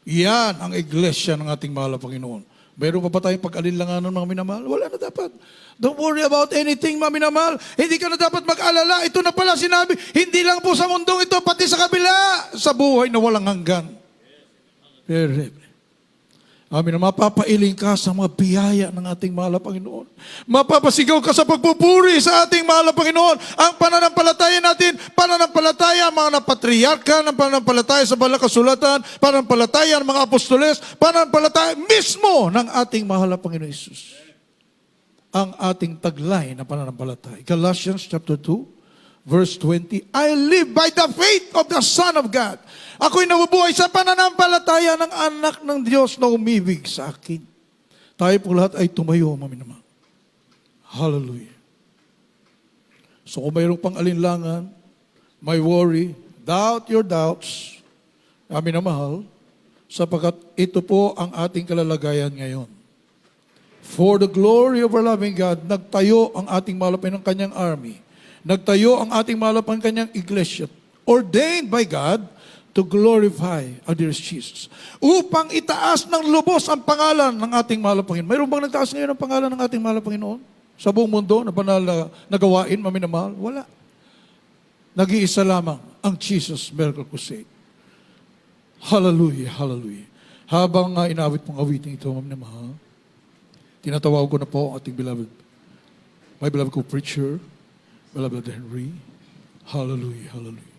Yan ang iglesia ng ating mahal na Panginoon. Meron pa ba tayong pag-alinlanganan, mga minamahal? Wala na dapat. Don't worry about anything, mga minamahal. Hindi ka na dapat mag-alala. Ito na pala sinabi, hindi lang po sa mundong ito, pati sa kabila, sa buhay na walang hanggan. Amin na mapapailing ka sa mga biyaya ng ating mahal na Panginoon. Mapapasigaw ka sa pagpupuri sa ating mahal na Panginoon. Ang pananampalataya natin, pananampalataya mga napatriarka, ng pananampalataya sa banal na kasulatan, pananampalataya ng mga apostoles, pananampalataya mismo ng ating mahal na Panginoon Hesus. Ang ating taglay na pananampalataya. Galatians chapter 2, verse 20, I live by the faith of the Son of God. Ako'y nabubuhay sa pananampalataya ng anak ng Diyos na umibig sa akin. Tayo po lahat ay tumayo, mami naman. Hallelujah. So kung mayroong pang alinlangan, may worry, doubt your doubts, mami na mahal, sapagkat ito po ang ating kalalagayan ngayon. For the glory of our loving God, nagtayo ang ating malapin ng kanyang army. Nagtayo ang ating malapin ng kanyang iglesia, ordained by God to glorify our dear Jesus. Upang itaas ng lubos ang pangalan ng ating mahal na Panginoon. Mayroon bang nagtaas ngayon ang pangalan ng ating mahal na Panginoon? Sa buong mundo na banal na nagawain, maminamahal? Wala. Nag-iisa lamang ang Jesus Miracle Crusade. Hallelujah, hallelujah. Habang inawit pong awiting ito, maminamahal, tinatawag ko na po ang ating my beloved co-preacher, beloved Henry. Hallelujah, hallelujah.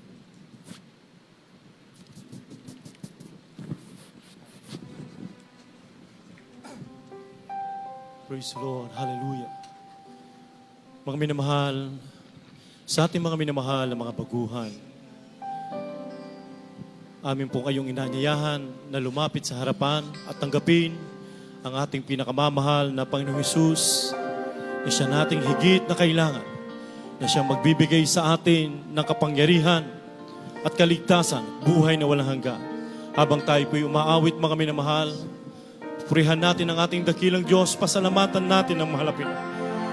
Praise the Lord. Hallelujah. Mga minamahal, sa ating mga minamahal na mga baguhan, amin po kayong inanyayahan na lumapit sa harapan at tanggapin ang ating pinakamamahal na Panginoong Hesus, na siya nating higit na kailangan, na siyang magbibigay sa atin ng kapangyarihan at kaligtasan, buhay na walang hanggan. Habang tayo po'y umaawit, mga minamahal, purihan natin ang ating dakilang Diyos, pasalamatan natin ang mahalapin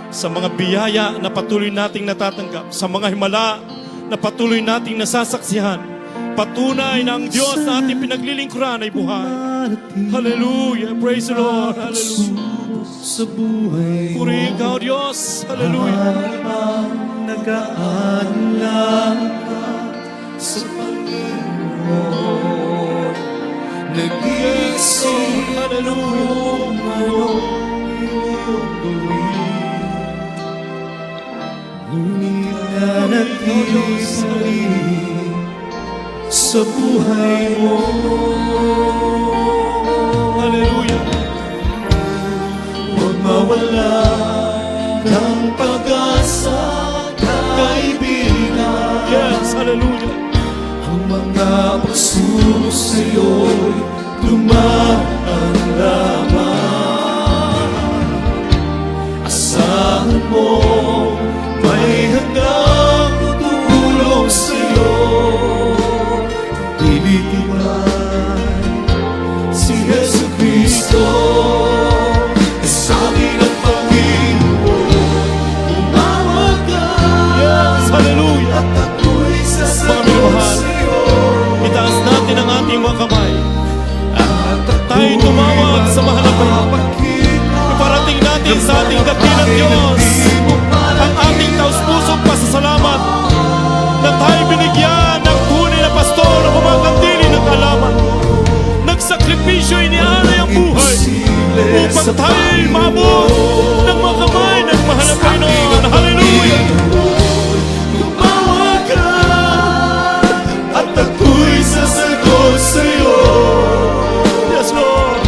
sa mga biyaya na patuloy nating natatanggap, sa mga himala na patuloy nating nasasaksihan. Patunay na ang Diyos na ating pinaglilingkuran ay buhay. Hallelujah. Praise the Lord. Hallelujah. Purihin ka, O Diyos. Hallelujah. Nag-aalang ka sa Panginoon, nag-iisip kung ano iyong gawin, ngunit nanatili sa buhay mo. Hallelujah. Huwag mawala ng pag-asa, kaibigan. Yes, hallelujah. Ang mga pagsubok sa'yo'y dumaan lamang. Asahan mo, may handang tutulong sa'yo. Tinitibay si Jesu Cristo. Sabi ng Panginoon, umawag ka. Yes, hallelujah. At ako'y Mga sasagot minamahal, sa'yo. itaas natin ang ating mga kamay. Tayo tumawag sa mahalapan. Iparating natin sa ating dakilang Diyos ang ating taus-pusong pasasalamat na tayo binigyan ng tunay na pastor na kumakandili ng kaalaman. Nagsakripisyo, inialay ang buhay upang tayo'y maabot ng mga kamay ng mahal na Panginoon. Hallelujah! Tumawag ka at ako'y sasagot sa'yo. Yes, Lord!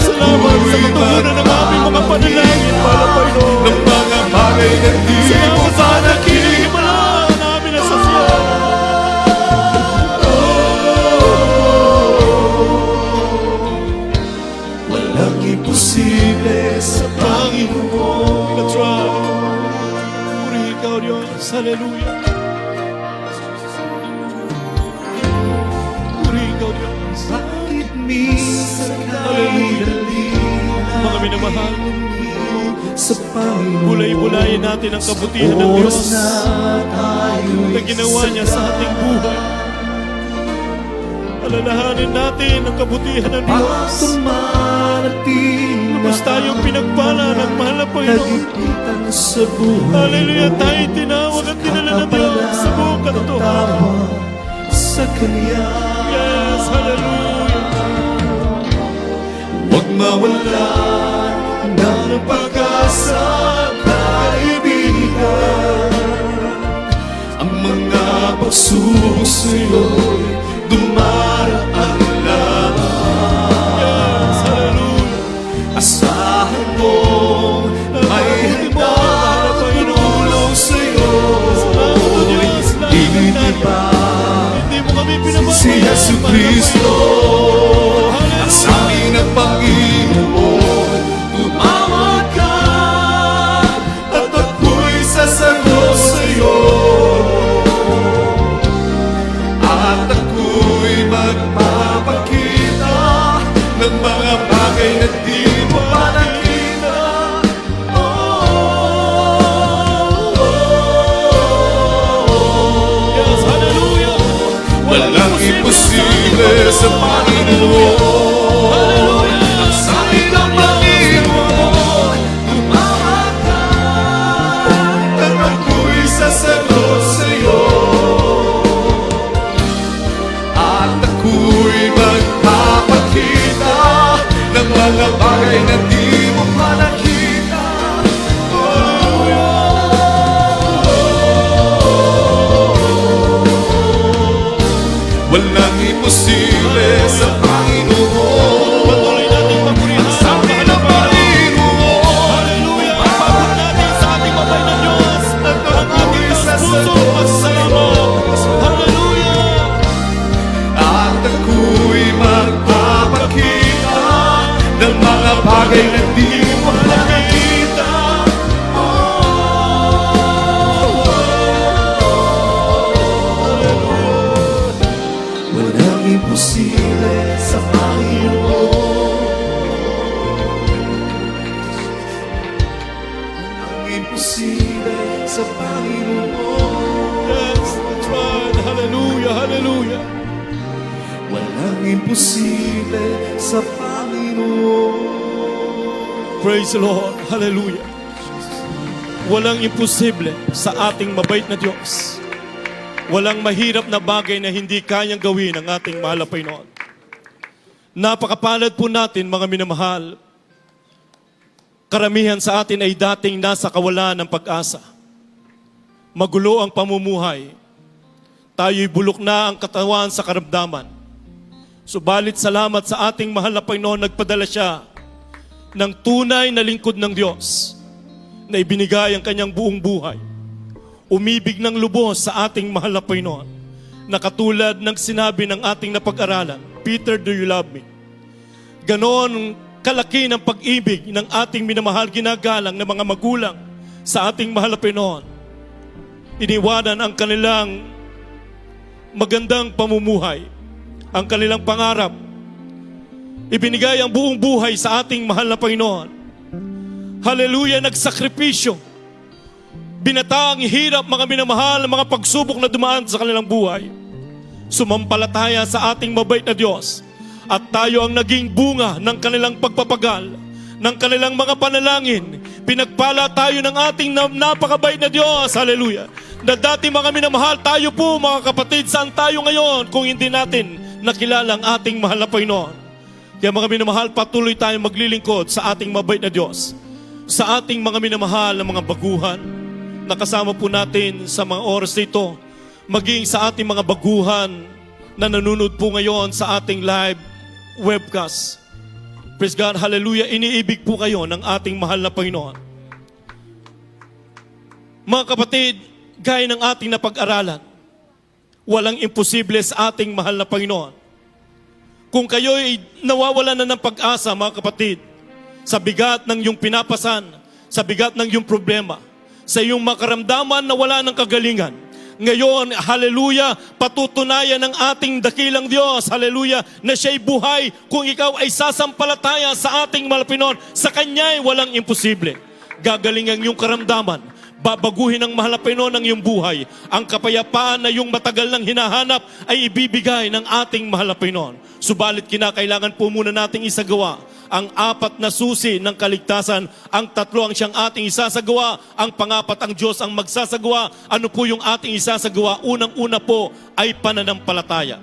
Salamat sa katugunan ng aming panalangin, mahal na Panginoon. ng mga bagay na di mo Salamat sa ating nakita. kinahimala namin na sa siya. Walang imposible sa Panginoon. That's right. Purihin ka, O Diyos. Hallelujah. Purihin ka, O Diyos. Bakit minsan Hallelujah. Mga minamahal, sa Panginoon? bulay-bulayin natin ang kabutihan ng Diyos Oras na tayo'y na ginawa niya sa ating buhay. Alalahanin natin ang kabutihan ng Diyos. Tumarating Lubos tayong pinagpala ng mahal na Panginoon. kagipitan sa buhay. Hallelujah, tayo tinawag at dinala ng Diyos sa buong katotohanan. Sa Kanya. Yes, hallelujah. Huwag mawalan ng pag-asa, kaibigan. Ang mga pagsubok sa'yo'y dumaraan lang. Yes, hallelujah. Asahan mo may handa na tumulong sa'yo. Salamat, O Diyos. Hindi ba Hindi mo kami pinabalik. si Yesu Cristo ang sabi ng Panginoon? Tumawag ka at ako'y sasagot sa'yo, at ako'y magpapakita ng mga bagay na di mo pa nakita. Yes, hallelujah. Walang imposible sa Panginoon. Ang sabi ng Panginoon, tumawag ka at ako'y sasagot sa'yo, at ako'y magpapakita ng mga bagay na di mo pa nakita. Walang imposible sa Panginoon. Patuloy natin papurihan ang Sabi mahal na ng Panginoon. Panginoon, Hallelujah. Ipapabot natin sa ating mabay na Diyos ang ating puso pasalamat. Hallelujah. at ako'y magpapakita ng mga bagay na di mo nakita. Walang imposible sa Panginoon. Walang imposible sa Panginoon. Yes, that's right. Hallelujah, hallelujah. Walang imposible sa Panginoon. Praise the Lord. Hallelujah. Walang imposible sa ating mabait na Diyos. Walang mahirap na bagay na hindi kayang gawin ng ating mahal na Panginoon. Napakapalad po natin, mga minamahal. Karamihan sa atin ay dating nasa kawalan ng pag-asa. Magulo ang pamumuhay. Tayo'y bulok na ang katawan sa karamdaman. Subalit salamat sa ating mahal na Panginoon, nagpadala siya ng tunay na lingkod ng Diyos na ibinigay ang kanyang buong buhay. Umibig ng lubos sa ating mahal na Panginoon, na katulad ng sinabi ng ating napag-aralan, Peter, do you love me? Ganon kalaki ng pag-ibig ng ating minamahal, ginagalang ng mga magulang sa ating mahal na Panginoon. Iniwanan ang kanilang magandang pamumuhay, ang kanilang pangarap. Ibinigay ang buong buhay sa ating mahal na Panginoon. Hallelujah, nagsakripisyo. Binataang hirap, mga minamahal, mga pagsubok na dumaan sa kanilang buhay. Sumampalataya sa ating mabait na Diyos. At tayo ang naging bunga ng kanilang pagpapagal, ng kanilang mga panalangin. Pinagpala tayo ng ating napakabait na Diyos. Hallelujah. Na dati, mga minamahal, tayo po, mga kapatid, saan tayo ngayon kung hindi natin nakilala ang ating mahal na Panginoon? Kaya mga minamahal, patuloy tayong maglilingkod sa ating mabait na Diyos. Sa ating mga minamahal na mga baguhan, nakasama po natin sa mga oras nito, maging sa ating mga baguhan na nanonood po ngayon sa ating live webcast. Praise God, hallelujah, iniibig po kayo ng ating mahal na Panginoon. Mga kapatid, gaya ng ating napag-aralan, walang imposible sa ating mahal na Panginoon. Kung kayo ay nawawalan na ng pag-asa, mga kapatid, sa bigat ng iyong pinapasan, sa bigat ng iyong problema, sa iyong makaramdaman na wala ng kagalingan, ngayon, hallelujah, patutunayan ng ating dakilang Diyos, hallelujah, na siya'y buhay kung ikaw ay sasampalataya sa ating mahal na Panginoon. Sa Kanya'y walang imposible. Gagaling ang iyong karamdaman. Babaguhin ng mahal na Panginoon ang iyong buhay. Ang kapayapaan na iyong matagal nang hinahanap ay ibibigay ng ating mahal na Panginoon. Subalit kinakailangan po muna nating isagawa ang 4 na susi ng kaligtasan. Ang 3 ang siyang ating isasagawa. Ang 4 ang Diyos ang magsasagawa. Ano po yung ating isasagawa? Unang-una po ay pananampalataya.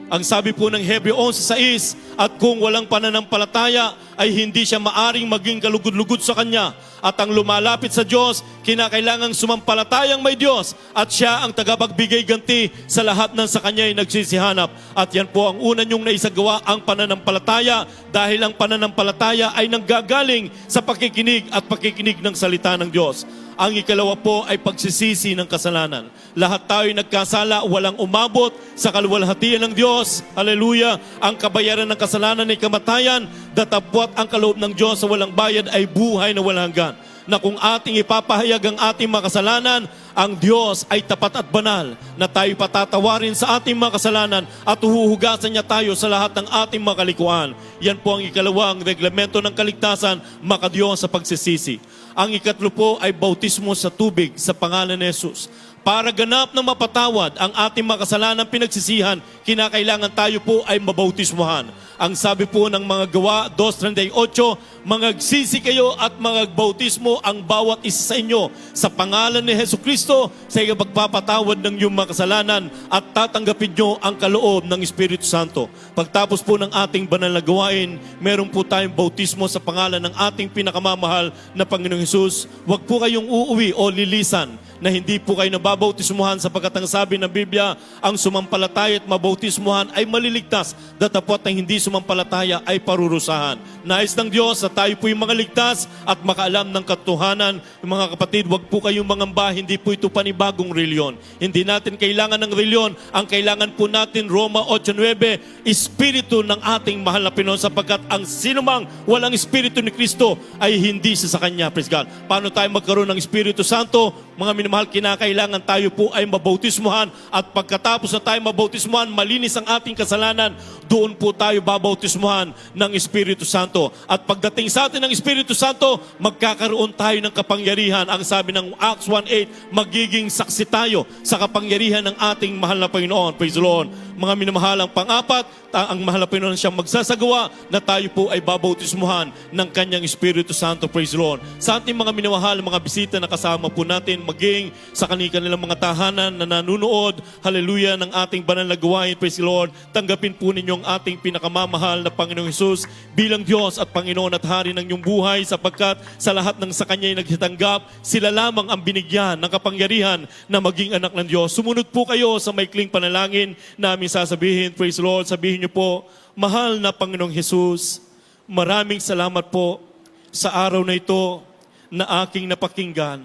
Ang sabi po ng Hebreo 11:6, at kung walang pananampalataya, ay hindi siya maaring maging kalugod-lugod sa Kanya. At ang lumalapit sa Diyos, kinakailangang sumampalatayang may Diyos at siya ang tagapagbigay ganti sa lahat ng sa Kanya ay nagsisihanap. At yan po ang una niyong naisagawa, ang pananampalataya, dahil ang pananampalataya ay nanggagaling sa pakikinig at pakikinig ng salita ng Diyos. Ang ikalawa po ay pagsisisi ng kasalanan. Lahat tayo nagkasala, walang umabot sa kaluwalhatian ng Diyos. Hallelujah! Ang kabayaran ng kasalanan ay kamatayan, datapwat ang kaloob ng Diyos sa walang bayad ay buhay na walang hanggan. Na kung ating ipapahayag ang ating mga kasalanan, ang Diyos ay tapat at banal na tayo patatawarin sa ating mga kasalanan at uhuhugasan niya tayo sa lahat ng ating mga kalikuan. Yan po ang ikalawang reglamento ng kaligtasan, makadiyos sa pagsisisi. Ang ikatlo po ay bautismo sa tubig sa pangalan ni Jesus. Para ganap na mapatawad ang ating mga kasalanan pinagsisihan, kinakailangan tayo po ay mabautismuhan. Ang sabi po ng mga Gawa 2:38, mangagsisi kayo at mangagbautismo ang bawat isa sa inyo sa pangalan ni Jesucristo sa pagpapatawad ng iyong mga kasalanan at tatanggapin nyo ang kaloob ng Espiritu Santo. Pagtapos po ng ating banal na gawain, meron po tayong bautismo sa pangalan ng ating pinakamamahal na Panginoong Hesus. Huwag po kayong uuwi o lilisan na hindi po kayo nababautismuhan, sapagkat ang sabi ng Biblia, ang sumampalataya at mabautismuhan ay maliligtas, datapwat ang hindi sumampalataya ay parurusahan. Nais ng Diyos na tayo po yung mga ligtas at makaalam ng katotohanan. Mga kapatid, wag po kayong mangamba, hindi po ito panibagong reliyon. Hindi natin kailangan ng reliyon, ang kailangan po natin, Roma 8:9, Espiritu ng ating mahal na Panginoon, sapagkat ang sinumang walang Espiritu ni Kristo ay hindi sa Kanya. Praise God. Paano tayo magkaroon ng Espiritu Santo? Mga minamahal, kinakailangan tayo po ay mabautismuhan at pagkatapos na tayo mabautismuhan, malinis ang ating kasalanan, doon po tayo babautismuhan ng Espiritu Santo. At pagdating sa atin ng Espiritu Santo, magkakaroon tayo ng kapangyarihan. Ang sabi ng Acts 1:8, magiging saksi tayo sa kapangyarihan ng ating mahal na Panginoon. Praise the Lord. Mga minamahal, ang pang-apat, ang mahal na Panginoon siyang magsasagawa na tayo po ay babautismuhan ng Kanyang Espiritu Santo. Praise the Lord. Sa ating mga minamahal, mga bisita na kasama po natin, maging sa kanilang mga tahanan na nanunood, hallelujah, ng ating banal na gawain, praise the Lord, tanggapin po ninyo ang ating pinakamamahal na Panginoong Hesus bilang Diyos at Panginoon at Hari ng inyong buhay, sapagkat sa lahat ng sa Kanya'y nagsitanggap, sila lamang ang binigyan ng kapangyarihan na maging anak ng Diyos. Sumunod po kayo sa maikling panalangin namin sasabihin, praise the Lord, sabihin niyo po, mahal na Panginoong Hesus, maraming salamat po sa araw na ito na aking napakinggan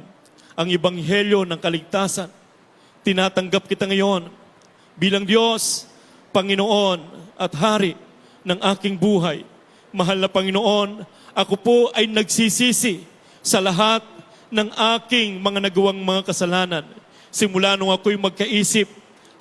ang ebanghelyo ng kaligtasan. Tinatanggap kita ngayon bilang Diyos, Panginoon at Hari ng aking buhay. Mahal na Panginoon, ako po ay nagsisisi sa lahat ng aking mga nagawang mga kasalanan. Simula nung ako'y magkaisip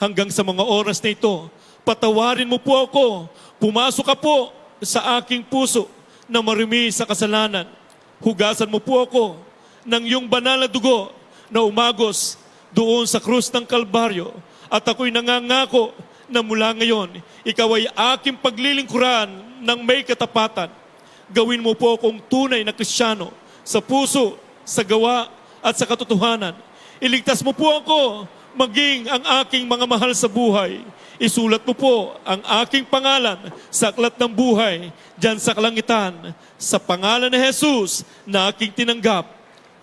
hanggang sa mga oras na ito, patawarin mo po ako. Pumasok ka po sa aking puso na marumi sa kasalanan. Hugasan mo po ako ng iyong banal na dugo na umagos doon sa krus ng Kalbaryo. At ako'y nangangako na mula ngayon, ikaw ay aking paglilingkuran ng may katapatan. Gawin mo po akong tunay na Kristiyano sa puso, sa gawa at sa katotohanan. Iligtas mo po ako maging ang aking mga mahal sa buhay. Isulat mo po ang aking pangalan sa aklat ng buhay diyan sa kalangitan, sa pangalan ni Jesus na aking tinanggap.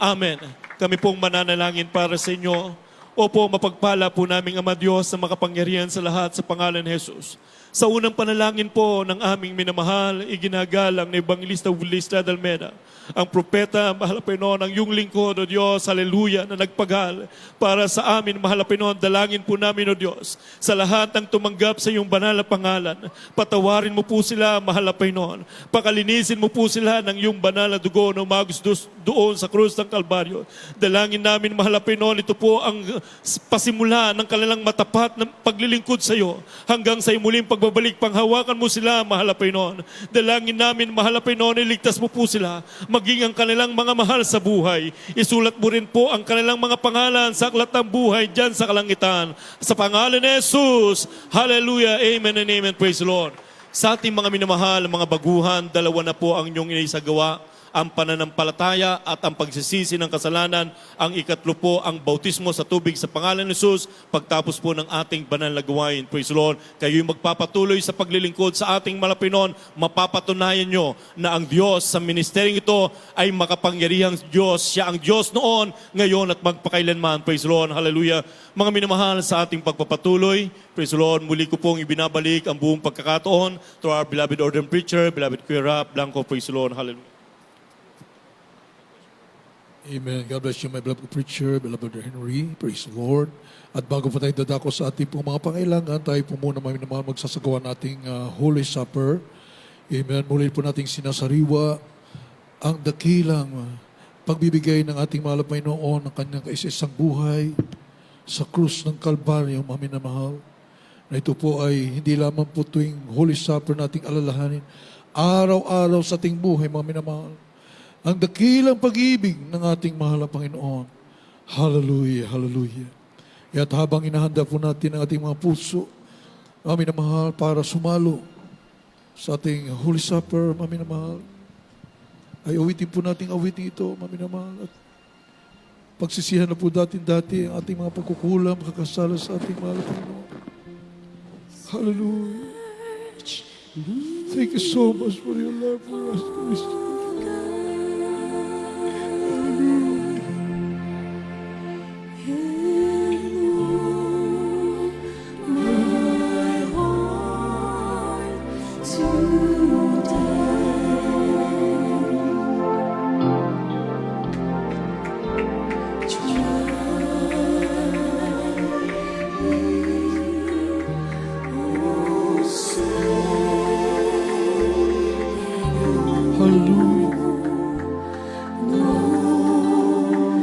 Amen. Kami pong mananalangin para sa inyo. Opo, mapagpala po naming Ama Diyos na makapangyarihan sa lahat sa pangalan ni Jesus. Sa unang panalangin po ng aming minamahal, iginagalang ni Evangelista Willis Dalmeda, ang propeta, mahal na Panginoon, ang iyong lingkod, O Diyos, haleluya, na nagpagal para sa amin, mahal na Panginoon, dalangin po namin, O Diyos, sa lahat ng tumanggap sa iyong banal na pangalan, patawarin mo po sila, mahal na Panginoon, pakalinisin mo po sila ng iyong banal na dugo na umagos doon sa krus ng Kalbaryo. Dalangin namin, mahal na Panginoon, ito po ang pasimula ng kanilang matapat na paglilingkod sa iyo hanggang sa muling pagbabalik, panghawakan mo sila, mahal na Panginoon. Dalangin namin, mahal na Panginoon, iligtas mo po sila, maging ang kanilang mga mahal sa buhay. Isulat mo rin po ang kanilang mga pangalan sa aklat ng buhay dyan sa kalangitan. Sa pangalan ni Jesus, hallelujah, amen and amen, praise the Lord. Sa ating mga minamahal, mga baguhan, dalawa na po ang inyong inaisagawa, ang pananampalataya at ang pagsisisi ng kasalanan. Ang ikatlo po, ang bautismo sa tubig sa pangalan ni Jesus, pagtapos po ng ating banal na gawain. Praise the Lord. Kayo'y magpapatuloy sa paglilingkod sa ating malapinon, mapapatunayan nyo na ang Diyos sa ministeryong ito ay makapangyarihang Diyos. Siya ang Diyos noon, ngayon at magpakailanman. Praise the Lord. Hallelujah. Mga minamahal, sa ating pagpapatuloy, praise the Lord, muli ko pong ibinabalik ang buong pagkakataon to our beloved ordained preacher, beloved Kuya Rap Blanco. Praise the Lord. Hallelujah. Amen. God bless you, my beloved preacher, beloved Brother Henry. Praise the Lord. At bago pa tayo dadako sa ating pong mga pangailangan, tayo po muna magsasagawa nating Holy Supper. Amen. Muli po nating sinasariwa ang dakilang pagbibigay ng ating mahal na Panginoon ng kanyang kaisa-isang buhay sa krus ng Kalbaryo, mga minamahal. Na ito po ay hindi lamang po tuwing Holy Supper nating alalahanin, araw-araw sa ating buhay, mga minamahal, ang dakilang pag-ibig ng ating mahal na Panginoon. Hallelujah, hallelujah. At habang inahanda po natin ang ating mga puso, mga minamahal, para sumalo sa ating Holy Supper, mga minamahal, ay awitin po natin awitin ito, mga minamahal. At pagsisihan na po dati ang ating mga pagkukulang, makakasala sa ating mahal na Panginoon. Hallelujah. Thank you so much for your love for us, Christ. Hallelujah.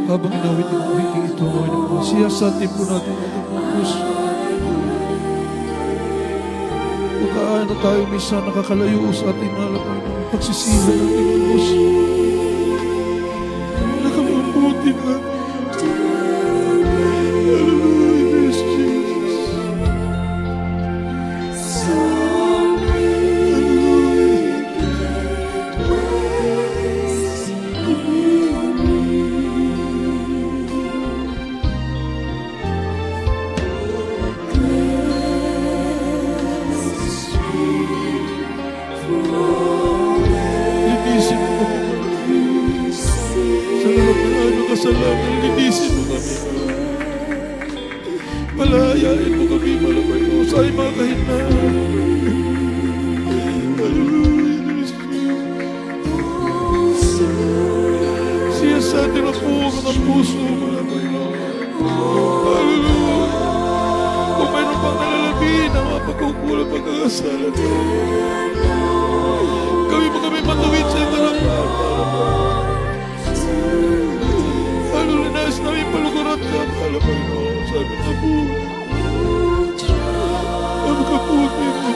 Habang inawit ang awiting ito, siyasatin po natin ang ating mga puso. Kung kaano tayo minsan nakakalayo sa ating mahal na Panginoon, pagsisila ng ating puso. Nakamabuti na. Hallelujah, yes, Jesus. Linisin mo kami, sa lahat ng ano kasalanan, linisin mo kami. Palayain mo kami, malapay mo sa aming mga kahinaan. Hallelujah. Siya sa atin ang buong mga puso, malapay mo. Hallelujah. Kung mayroon pang nalalabin ang mga pagkukulang, pagkakasala mo, gawin mo kami matuwid sa iyong harapan. Hallelujah. Nais namin palukuran ka, malapay mo. Sabi na po, ano ka po dito?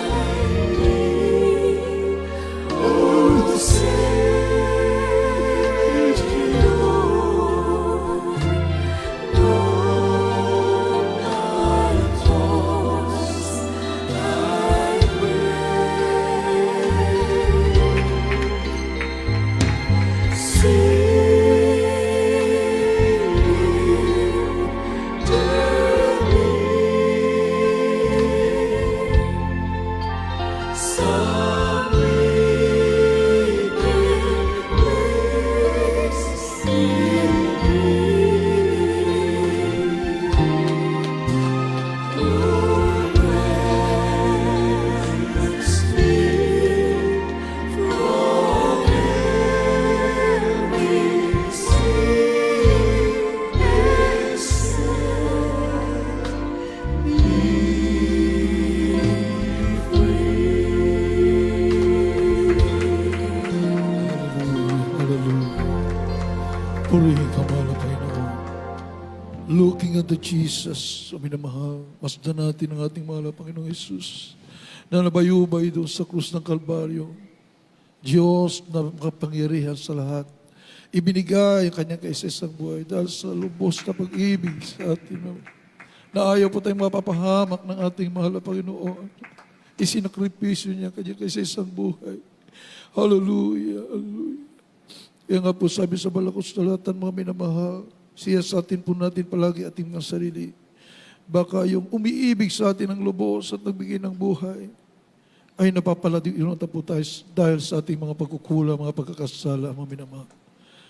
Purihin ka, mahal na Panginoon. Looking at the Jesus, o minamahal, masdan natin ang ating mahal na Panginoong Jesus na nabayubay doon sa krus ng Kalbaryo. Diyos na makapangyarihan sa lahat. Ibinigay ang kanyang kaisa-isang buhay dahil sa lubos na pag-ibig sa atin. Na ayaw po tayong mapapahamak ng ating mahal na Panginoon. Isinakripisyo niya kanyang kaisa-isang buhay. Hallelujah, hallelujah. Kaya nga po sabi sa Balakos Talatan, mga minamahal, siya sa atin po natin palagi ating mga sarili. Baka yung umiibig sa atin ng lubos at nagbigay ng buhay, ay napapaladiwinata po tayo dahil sa ating mga pagkukulang, mga pagkakasala, mga minamahal.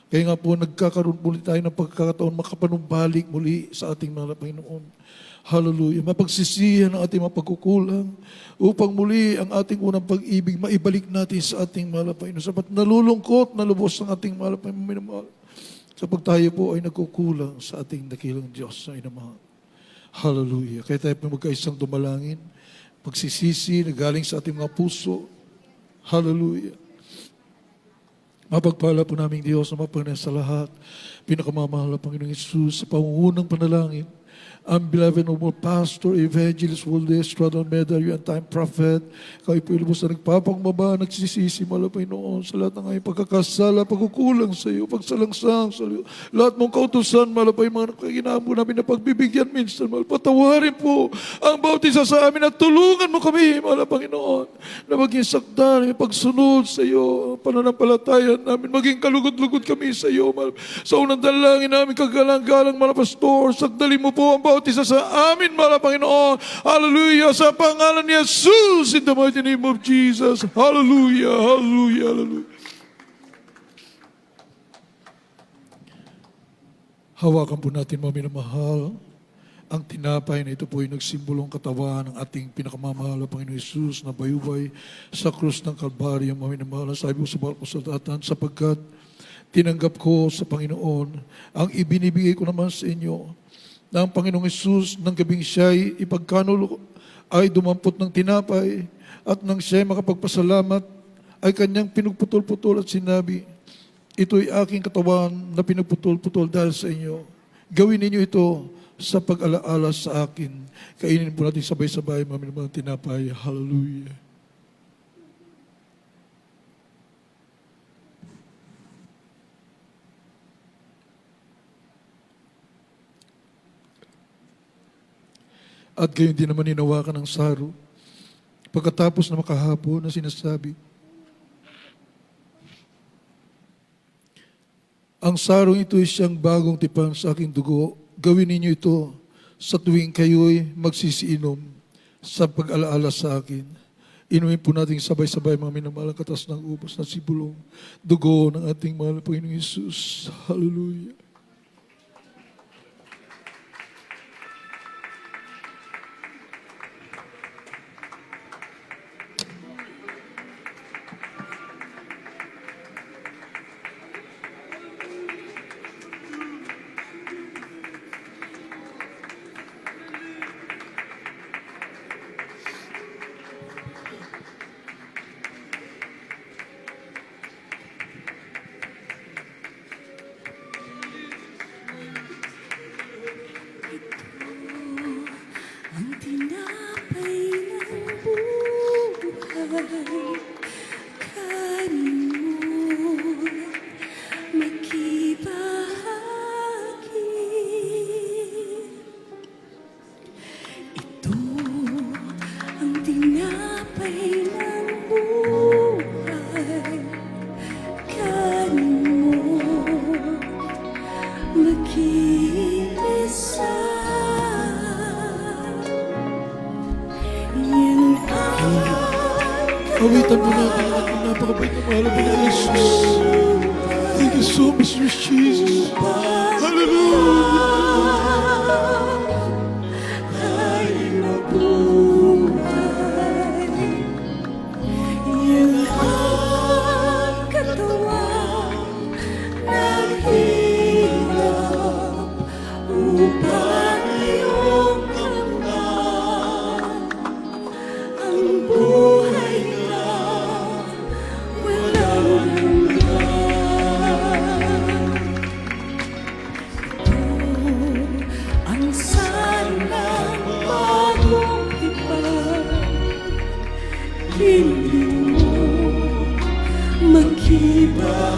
Kaya nga po, nagkakaroon muli tayo ng pagkakataon makapanumbalik muli sa ating mga Panginoon. Hallelujah. Mapagsisihan ang ating mga pagkukulang upang muli ang ating unang pag-ibig maibalik natin sa ating mahal na Panginoon. Sapat nalulungkot na lubos ang ating mahal na Panginoon. Sapag tayo po ay nagkukulang sa ating dakilang Diyos na inamahal. Hallelujah. Kaya tayo po magkaisang dumalangin, pagsisisi na galing sa ating mga puso. Hallelujah. Mapagpala po namin Diyos na mapagpalaan sa lahat. Pinakamamahal na Panginoong Isus sa pangungunang panalangin. Ang beloved noble pastor, evangelist, world Estrada Almeida, and time prophet, kayo po ilubos na nagpapangbaba, nagsisisi, mahal na Panginoon, sa lahat ng ngayong pagkakasala, pagkukulang sa iyo, pagsalangsang sa iyo, lahat mong kautusan, mahal na Panginoon, mga kaginaan mo namin na pagbibigyan minsan, mahal, patawarin po ang bawat isa sa amin at tulungan mo kami, mahal na Panginoon, na maging sakdan, yung pagsunod sa iyo, ang pananampalatayan namin, maging kalugod-lugod kami sa iyo, mahal. Sa unang dalangin namin, kagalang-galang, mahal na pastor, sagdali mo po ang bawat isa sa amin, mahal na Panginoon. Hallelujah. Sa pangalan ni Jesus, in the mighty name of Jesus. Hallelujah, hallelujah, hallelujah. Hawakan po natin, mga minamahal, ang tinapay na ito po ay nagsimbolong katawan ng ating pinakamamahal na Panginoon Jesus na bayubay sa krus ng Kalbaryo, mga minamahal. Sabi po sa Balakos Talatan, sapagkat tinanggap ko sa Panginoon ang ibinibigay ko naman sa inyo na ang Panginoong Hesus ng gabing siya'y ipagkanulo ay dumampot ng tinapay at nang siya'y makapagpasalamat ay kanyang pinagputol-putol at sinabi, ito'y aking katawan na pinagputol-putol dahil sa inyo. Gawin ninyo ito sa pag-alaala sa akin. Kainin po natin sabay-sabay mga tinapay. Hallelujah. At gayon din naman hinawakan ng saro. Pagkatapos na makahapon na sinasabi, ang sarong ito ay siyang bagong tipan sa aking dugo. Gawin ninyo ito sa tuwing kayo'y magsisiinom sa pag-alaala sa akin. Inumin po natin sabay-sabay mga minamahal katas ng ubos na sibulong dugo ng ating mahal na Panginoong Jesus. Hallelujah. Ang tinapay ng buhay, kanin mo'y makibahagi. Ito ang tinapay ng buhay, kanin mo'y makibisa. Awitan mo natin ang ating napakabait na mahal na Panginoong Jesus. Thank you so much, Lord Jesus. Hallelujah. Yung ang katawan naghihirap upang iyong kamtan ang buhay na walang hanggan. makibahagi.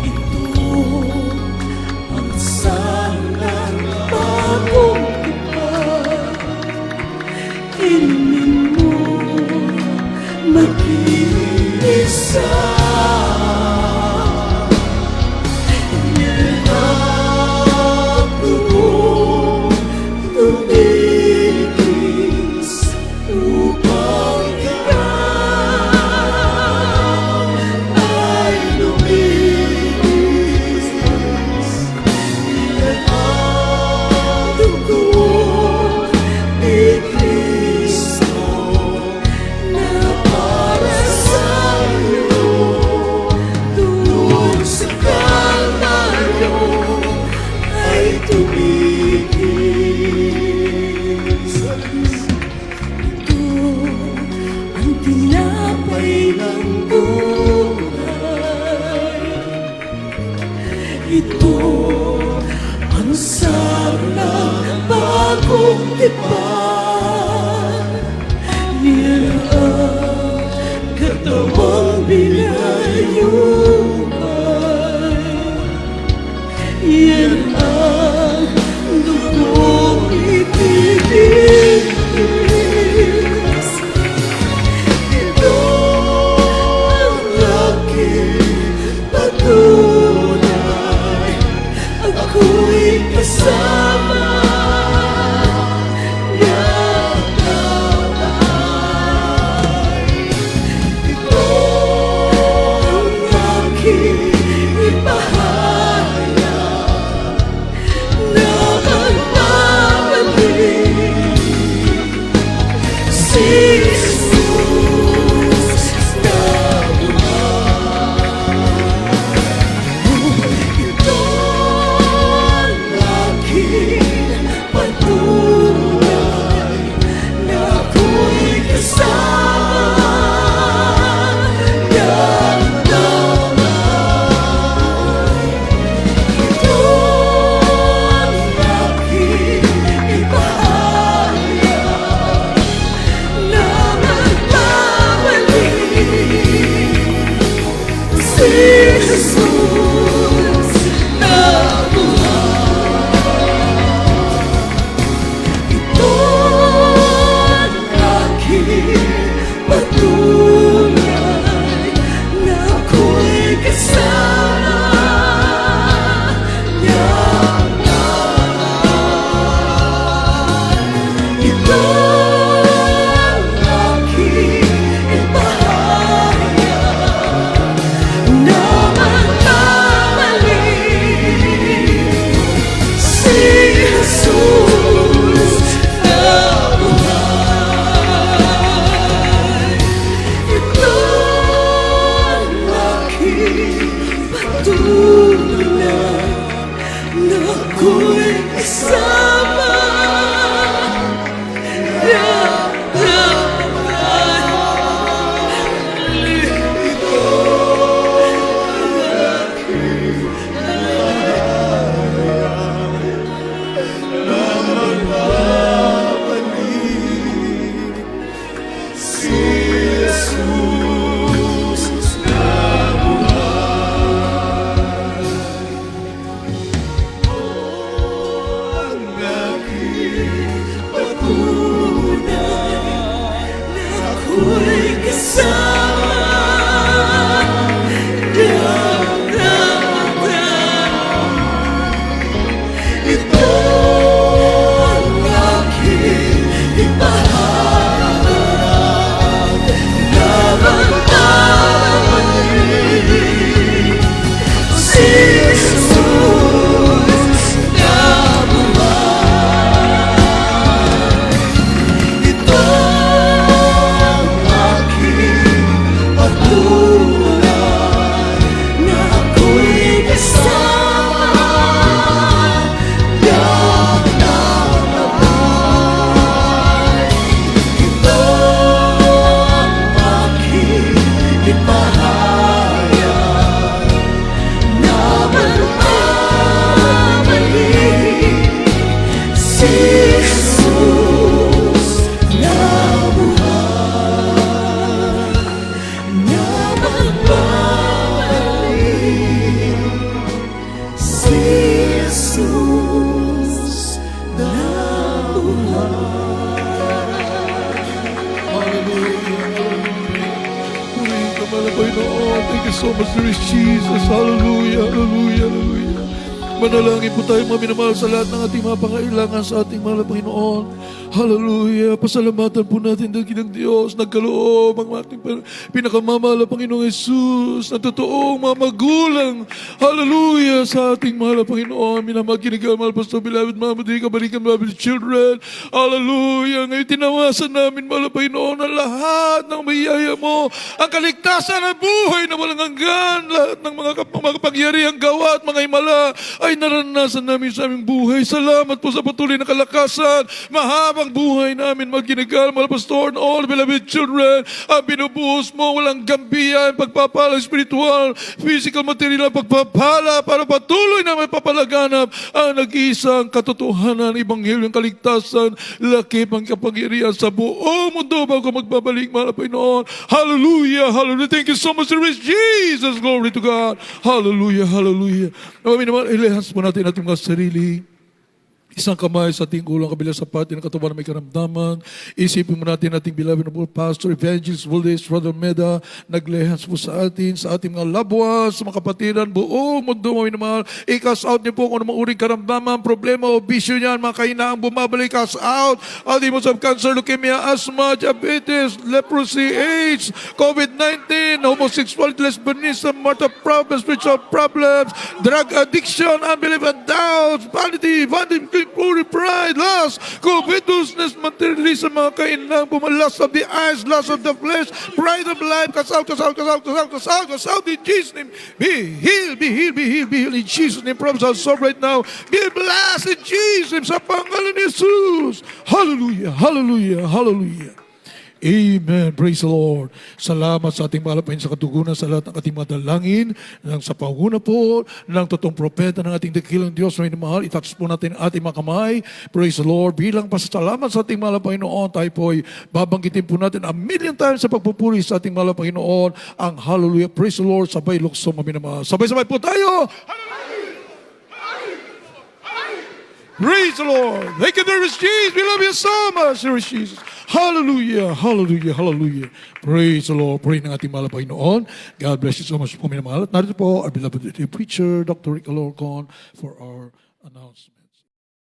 Ito ang sanang bagong tupad. Hingin mo mag-iisa. Ito ang sarang bagong tipan. Yan ang katawang binayuman. Yan ang dugong itinigis. Ito ang aking patunay. Ako'y kasama ng nanay. Ito ang aking ipahayag na magbabalik si Jesus na ito ang aking patunay na ako'y kasama ng nanay. Ito ang aking ipahayag na magbabalik si Jesus na ito ang aking patunay na ako'y kasama ng nanay. Ito ang aking ipahayag na magbabalik si Jesus na buhay. Ito ang aking patunay na ako'y kasama ng ako'y kasama ng nanay. Ito ang aking ipahayag na magbabalik si Jesus na buhay. Ito ang aking so much, Lord Jesus. Hallelujah, hallelujah, hallelujah. Manalangin po tayo mga minamahal sa lahat ng ating mga pangailangan sa ating mahal na Panginoon. Hallelujah. Pasalamatan po natin ng Diyos. Nagkaloob ang ating pinakamamahal na Panginoong Jesus na totoong mga magulang. Hallelujah sa ating mahal na Panginoon. Minamahal kinigal, mahal Pastor Beloved, mga madali kabalikan, beloved children. Hallelujah. Ngayon tinawasan namin, mahal na Panginoon, ang lahat ng biyaya mo. Ang kaligtasan ng buhay na walang hanggan. Lahat ng mga kapangyarihang gawa at mga himala ay naranasan namin sa aming buhay. Salamat po sa patuloy na kalakasan. Mahabang buhay namin magkinagal, mahal Pastor, and all beloved children. Ang binubuhos mo, walang gambiya, pagpapala spiritual, physical, material, pagpapala para patuloy na may papalaganap ang nag-iisang katotohanan, Ebanghelyo ng kaligtasan, lakip ang kapangyarihan sa buong mundo bago magbabalik, mahal na Panginoon. Hallelujah, hallelujah. Thank you so much, Lord Jesus. Glory to God. Hallelujah, hallelujah. Naman naman, ilahas po natin ating mga sarili. Isang kamay sa ating ulang kabila sa pati ng katawan na may karamdaman. Isipin mo natin ating beloved na Pastor, Evangelist Valdez, Brother Meda, naglehans po sa ating mga loved ones, sa mga kapatiran, buong mundo mo minamahal. I-cast out niyo po kung anong uring karamdaman, problema o bisyo niyan, mga kainaang bumabalik, cast out. All demons of cancer, leukemia, asthma, diabetes, leprosy, AIDS, COVID-19, homosexuality, lesbianism, mortal problems, spiritual problems, drug addiction, unbelief and doubts, vanity, glory, pride, lust, covetousness, materialism, mga kainang, lust of the eyes, lust of the flesh, pride of life, cast out, cast out, cast out, cast out, cast out, cast out in Jesus' name. Be healed, be healed, be healed, be healed in Jesus' name. Problems are solved right now. Be blessed in Jesus' name. Sa pangalan ni Jesus. Hallelujah, hallelujah, hallelujah. Amen. Praise the Lord. Salamat sa ating mahal sa katugunan sa lahat ng ating mga dalangin, ng sa panguna po, ng totoong propeta ng ating dakilang Diyos na minamahal. Itouch po natin ang ating mga kamay. Praise the Lord. Bilang pasasalamat sa ating mahal Panginoon, tayo po ay babanggitin po natin 1,000,000 times sa pagpupuri sa ating mahal Panginoon. Ang hallelujah. Praise the Lord. Sabay lukso minamahal. Sabay-sabay po tayo. Praise the Lord. Thank you, dear Jesus. We love you so much, dear Jesus. Hallelujah, hallelujah, hallelujah. Praise the Lord. Pray ng ating mahal na Panginoon. God bless you so much po, minamahal. At narito po, our beloved preacher, Dr. Rick Alorcon, for our announcement.